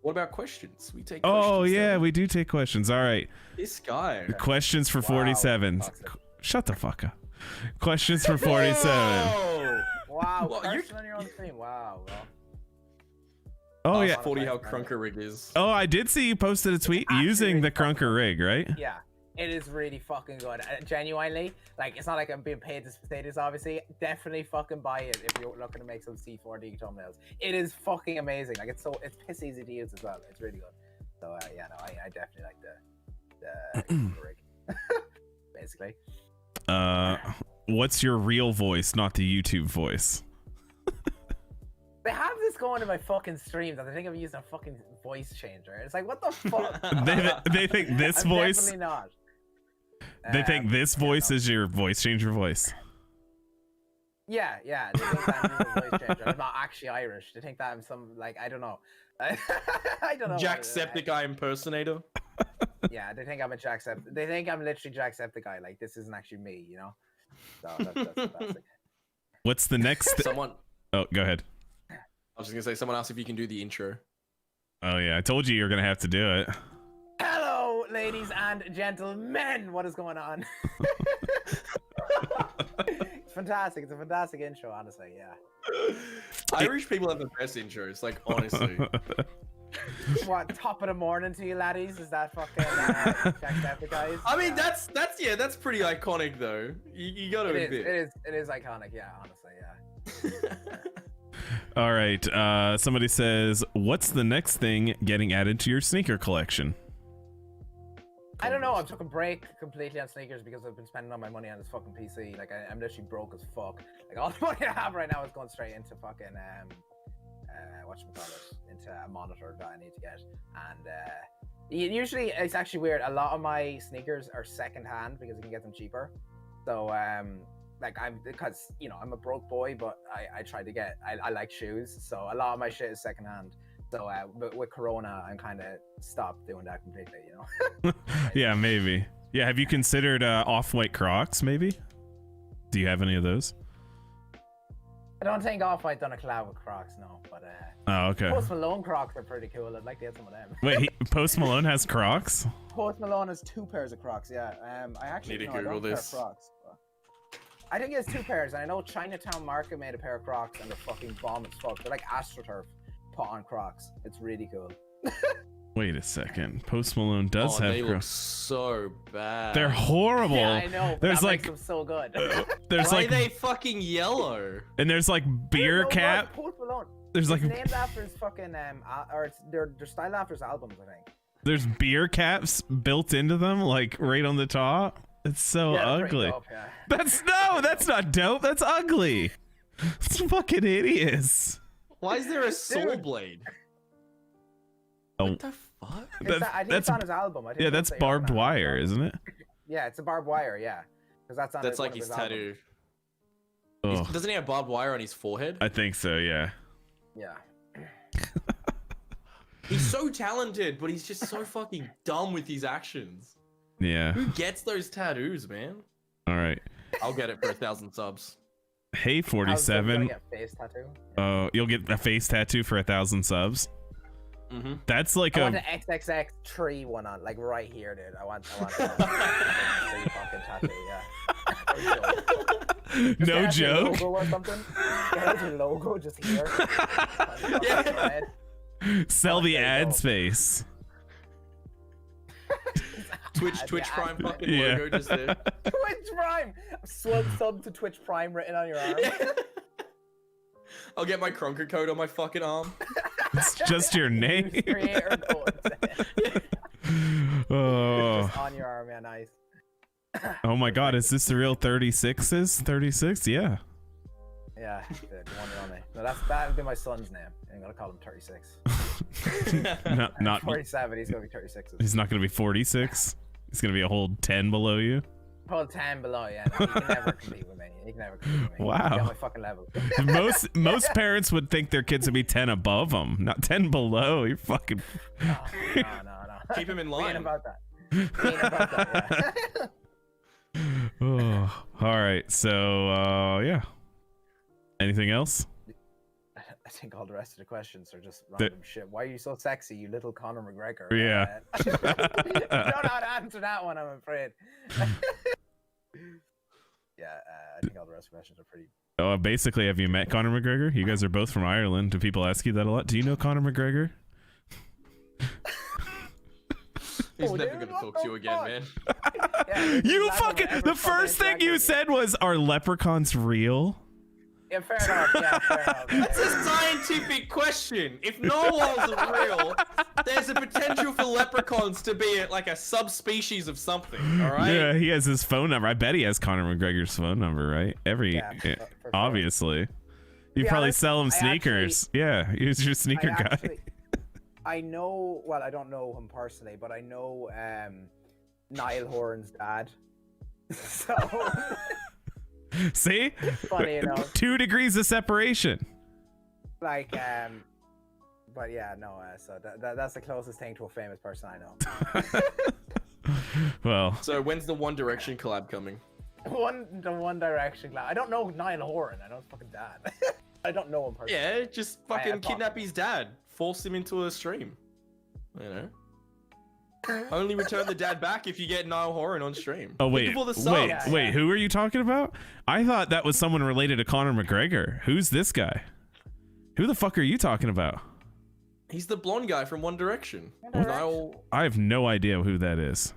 [SPEAKER 2] What about questions? We take questions.
[SPEAKER 1] Oh yeah,
[SPEAKER 2] then.
[SPEAKER 1] we do take questions. All right.
[SPEAKER 2] This guy.
[SPEAKER 1] Questions for 47s.
[SPEAKER 3] Toxic.
[SPEAKER 1] Shut the fuck up. Questions for 47.
[SPEAKER 2] Whoa.
[SPEAKER 3] Wow,
[SPEAKER 2] Well, you're-
[SPEAKER 3] Kaarson on your own stream. Wow. Well,
[SPEAKER 1] Oh
[SPEAKER 2] Ask
[SPEAKER 1] yeah.
[SPEAKER 2] 40 how Krunker rig is.
[SPEAKER 1] Oh, I did see you posted a tweet
[SPEAKER 3] Actually,
[SPEAKER 1] using the
[SPEAKER 3] really fucking
[SPEAKER 1] Krunker rig, right?
[SPEAKER 3] yeah, it is really fucking good. Genuinely, like, it's not like I'm being paid to say this, obviously. Definitely fucking buy it if you're looking to make some C4D thumbnails. It is fucking amazing. Like, it's piss easy to use as well. It's really good. So, yeah, no, I definitely like the Krunker rig. Basically.
[SPEAKER 1] What's your real voice, not the YouTube voice?
[SPEAKER 3] They have this going in my fucking streams, and I think I'm using a fucking voice changer. It's like, what the fuck?
[SPEAKER 1] They think this
[SPEAKER 3] I'm
[SPEAKER 1] voice.
[SPEAKER 3] definitely not.
[SPEAKER 1] They think this voice
[SPEAKER 3] no.
[SPEAKER 1] is your voice changer voice.
[SPEAKER 3] Yeah. They think that I'm using a voice changer. I'm not actually Irish. They think that I'm some, like, I don't know. I don't know.
[SPEAKER 2] Jacksepticeye impersonator.
[SPEAKER 3] Yeah, they think I'm a Jacksepticeye. They think I'm literally Jacksepticeye. Like, this isn't actually me, you know? So that's fantastic.
[SPEAKER 1] What's the next?
[SPEAKER 2] Someone.
[SPEAKER 1] Oh, go ahead.
[SPEAKER 2] I was just gonna say, someone asked if you can do the intro.
[SPEAKER 1] Oh yeah, I told you were gonna have to do it.
[SPEAKER 3] Hello, ladies and gentlemen. What is going on? It's fantastic. It's a fantastic intro, honestly. Yeah.
[SPEAKER 2] Irish people have the best intros, like, honestly.
[SPEAKER 3] What, top of the morning to you, laddies? Is that fucking Jacksepticeye?
[SPEAKER 2] I mean, that's pretty iconic though. You gotta admit.
[SPEAKER 3] It is iconic. Yeah, honestly. Yeah.
[SPEAKER 1] All right. Somebody says, "What's the next thing getting added to your sneaker collection?"
[SPEAKER 3] I don't know. I took a break completely on sneakers because I've been spending all my money on this fucking PC. Like, I'm literally broke as fuck. Like, all the money I have right now is going straight into fucking whatchamacallit, into a monitor that I need to get. And usually it's actually weird. A lot of my sneakers are secondhand because you can get them cheaper. So like, because you know, I'm a broke boy, but I try to get, I like shoes, so a lot of my shit is secondhand. So but with Corona, I'm kind of stopped doing that completely, you know.
[SPEAKER 1] Yeah, maybe. Yeah, have you considered off-white Crocs? Maybe. Do you have any of those?
[SPEAKER 3] I don't think Off-White done a collab with Crocs, no. But
[SPEAKER 1] Oh, okay.
[SPEAKER 3] Post Malone Crocs are pretty cool. I'd like to get some of them.
[SPEAKER 1] Wait, Post Malone has Crocs?
[SPEAKER 3] Post Malone has 2 pairs of Crocs. Yeah. I actually
[SPEAKER 2] Need to
[SPEAKER 3] no, I
[SPEAKER 2] Google
[SPEAKER 3] don't have a pair
[SPEAKER 2] this.
[SPEAKER 3] of Crocs. But I think he has 2 pairs. And I know Chinatown Market made a pair of Crocs, and they're fucking bomb as fuck. They're like AstroTurf put on Crocs. It's really cool.
[SPEAKER 1] Wait a second. Post Malone does have
[SPEAKER 2] they look
[SPEAKER 1] Crocs.
[SPEAKER 2] so bad.
[SPEAKER 1] They're horrible.
[SPEAKER 3] Yeah, I know. But
[SPEAKER 1] There's
[SPEAKER 3] that
[SPEAKER 1] like
[SPEAKER 3] makes them so good.
[SPEAKER 1] there's
[SPEAKER 2] Why
[SPEAKER 1] like
[SPEAKER 2] are they fucking yellow?
[SPEAKER 1] and there's like beer cap.
[SPEAKER 3] Post Malone.
[SPEAKER 1] There's like
[SPEAKER 3] It's named after his fucking or it's they're styled after his albums, I think.
[SPEAKER 1] there's beer caps built into them, like right on the top. It's so
[SPEAKER 3] Yeah, they're pretty
[SPEAKER 1] ugly.
[SPEAKER 3] dope, yeah.
[SPEAKER 1] That's not dope. That's ugly. It's fucking idiots.
[SPEAKER 2] Why is there a soul blade?
[SPEAKER 1] Oh,
[SPEAKER 2] What the fuck?
[SPEAKER 3] I think it's on his album. I think
[SPEAKER 1] yeah,
[SPEAKER 3] it's
[SPEAKER 1] that's
[SPEAKER 3] on
[SPEAKER 1] barbed
[SPEAKER 3] his
[SPEAKER 1] wire,
[SPEAKER 3] album.
[SPEAKER 1] isn't it?
[SPEAKER 3] Yeah, it's a barbed wire. Yeah, because that's on.
[SPEAKER 2] That's
[SPEAKER 3] one
[SPEAKER 2] like
[SPEAKER 3] of
[SPEAKER 2] his
[SPEAKER 3] albums.
[SPEAKER 2] tattoo.
[SPEAKER 1] Oh,
[SPEAKER 2] Doesn't he have barbed wire on his forehead?
[SPEAKER 1] I think so. Yeah.
[SPEAKER 3] Yeah.
[SPEAKER 2] He's so talented, but he's just so fucking dumb with his actions.
[SPEAKER 1] Yeah.
[SPEAKER 2] Who gets those tattoos, man?
[SPEAKER 1] All right.
[SPEAKER 2] I'll get it for 1,000 subs.
[SPEAKER 1] Hey,
[SPEAKER 3] I was gonna
[SPEAKER 1] 47.
[SPEAKER 3] get a face tattoo.
[SPEAKER 1] Oh, you'll get a face tattoo for 1,000 subs.
[SPEAKER 2] Mm-hmm.
[SPEAKER 1] That's like
[SPEAKER 3] I
[SPEAKER 1] a.
[SPEAKER 3] want the XXX tree one on, like right here, dude. I want tree fucking tattoo. Yeah.
[SPEAKER 1] No
[SPEAKER 3] Get your
[SPEAKER 1] joke.
[SPEAKER 3] Logo or something. Get your logo just here.
[SPEAKER 2] Yeah.
[SPEAKER 1] Sell the
[SPEAKER 3] there you
[SPEAKER 1] ad
[SPEAKER 3] go.
[SPEAKER 1] space.
[SPEAKER 2] Twitch Prime fucking
[SPEAKER 1] Yeah.
[SPEAKER 2] logo just there.
[SPEAKER 3] Twitch Prime. Sub to Twitch Prime written on your arm.
[SPEAKER 2] I'll get my Krunker code on my fucking arm.
[SPEAKER 1] It's just your name.
[SPEAKER 3] Use creator code.
[SPEAKER 1] Oh.
[SPEAKER 3] Just on your arm, yeah, nice.
[SPEAKER 1] Oh my God, is this the real 36s? 36? Yeah.
[SPEAKER 3] Yeah, the one and only. No, that would be my son's name. I'm gonna call him 36.
[SPEAKER 1] Not
[SPEAKER 3] 47. He's gonna be 36.
[SPEAKER 1] he's not gonna be 46. He's gonna be a whole 10 below you.
[SPEAKER 3] Whole 10 below, yeah. No, he can never compete with me. He can never compete with me.
[SPEAKER 1] Wow.
[SPEAKER 3] He's on my fucking level.
[SPEAKER 1] Most parents would think their kids would be 10 above them, not 10 below. You're fucking.
[SPEAKER 3] No.
[SPEAKER 2] Keep him in
[SPEAKER 3] We ain't
[SPEAKER 2] line.
[SPEAKER 3] about that. We ain't about that, yeah.
[SPEAKER 1] Oh, all right. So yeah. Anything else?
[SPEAKER 3] I think all the rest of the questions are just random shit. Why are you so sexy, you little Conor McGregor?
[SPEAKER 1] Yeah.
[SPEAKER 3] I don't know how to answer that one, I'm afraid. Yeah, I think all the rest of the questions are pretty
[SPEAKER 1] Oh, basically, have you met Conor McGregor? You guys are both from Ireland. Do people ask you that a lot? Do you know Conor McGregor?
[SPEAKER 2] He's never gonna talk to you again, man.
[SPEAKER 3] Yeah,
[SPEAKER 1] You
[SPEAKER 3] never
[SPEAKER 1] fucking.
[SPEAKER 3] ever
[SPEAKER 1] The
[SPEAKER 3] fucking
[SPEAKER 1] first thing you
[SPEAKER 3] interacted
[SPEAKER 1] said was, "Are leprechauns real?"
[SPEAKER 3] Yeah, fair enough. Yeah, fair enough.
[SPEAKER 2] That's a scientific question. If narwhals are real, there's a potential for leprechauns to be like a subspecies of something. All right.
[SPEAKER 1] Yeah, he has his phone number. I bet he has Conor McGregor's phone number, right?
[SPEAKER 3] Yeah, for sure.
[SPEAKER 1] Obviously. You
[SPEAKER 3] be
[SPEAKER 1] probably
[SPEAKER 3] honest,
[SPEAKER 1] sell him
[SPEAKER 3] I
[SPEAKER 1] sneakers. Yeah, he's your sneaker guy.
[SPEAKER 3] I know. Well, I don't know him personally, but I know Niall Horan's dad. So
[SPEAKER 1] See?
[SPEAKER 3] funny, you know.
[SPEAKER 1] 2 degrees of separation.
[SPEAKER 3] Like, but yeah, no. So that's the closest thing to a famous person I know.
[SPEAKER 1] Well,
[SPEAKER 2] So when's the One Direction collab coming?
[SPEAKER 3] The One Direction clown. I don't know Niall Horan. I know his fucking dad. I don't know him personally.
[SPEAKER 2] Yeah, just fucking
[SPEAKER 3] thought-
[SPEAKER 2] kidnap his dad, force him into a stream. You know. Only return the dad back if you get Niall Horan on stream.
[SPEAKER 1] oh wait,
[SPEAKER 2] For the subs.
[SPEAKER 1] wait, who are you talking about? I thought that was someone related to Conor McGregor. Who's this guy? Who the fuck are you talking about?
[SPEAKER 2] He's the blonde guy from One Direction. Niall.
[SPEAKER 1] I have no idea who that is.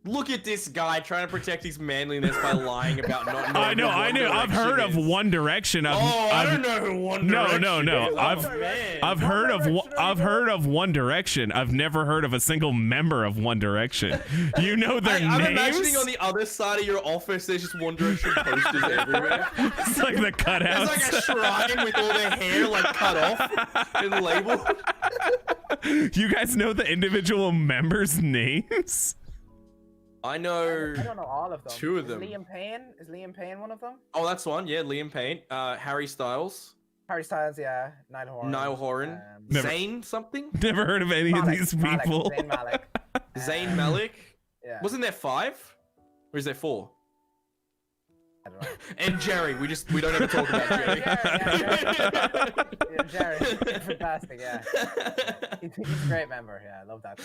[SPEAKER 2] Look at this guy trying to protect his manliness by lying about not knowing.
[SPEAKER 1] I know. I've heard of One Direction.
[SPEAKER 2] I don't know who One Direction
[SPEAKER 1] No.
[SPEAKER 2] is.
[SPEAKER 1] I've heard of One Direction. I've never heard of a single member of One Direction. You know their names?
[SPEAKER 2] I'm imagining on the other side of your office, there's just One Direction posters everywhere.
[SPEAKER 1] It's like the cutouts.
[SPEAKER 2] There's like a shrine with all their hair like cut off and labeled.
[SPEAKER 1] You guys know the individual members' names?
[SPEAKER 2] I know.
[SPEAKER 3] I don't know all of them.
[SPEAKER 2] 2 of them.
[SPEAKER 3] Is Liam Payne one of them?
[SPEAKER 2] Oh, that's one. Yeah, Liam Payne. Harry Styles.
[SPEAKER 3] Harry Styles, yeah. Niall Horan.
[SPEAKER 1] Never-
[SPEAKER 2] Zayn something.
[SPEAKER 1] Never heard of any of these people.
[SPEAKER 3] Zayn Malik.
[SPEAKER 2] Zayn Malik.
[SPEAKER 3] Yeah.
[SPEAKER 2] Wasn't there 5? Or is there 4?
[SPEAKER 3] I don't know.
[SPEAKER 2] And Jerry. We don't ever talk about Jerry.
[SPEAKER 3] Jerry. Fantastic, yeah. He's a great member, yeah. I love that.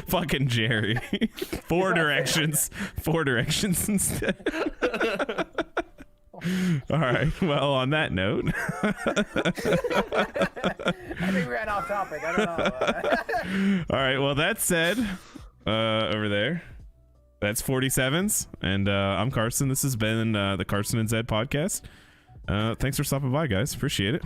[SPEAKER 1] Fucking Jerry. 4 directions. 4 directions instead. All right. Well, on that note.
[SPEAKER 3] I think we ran off topic. I don't know.
[SPEAKER 1] All right. Well, that said, over there, that's 47s. And I'm Kaarson. This has been the Kaarson and Zed podcast. Thanks for stopping by, guys. Appreciate it.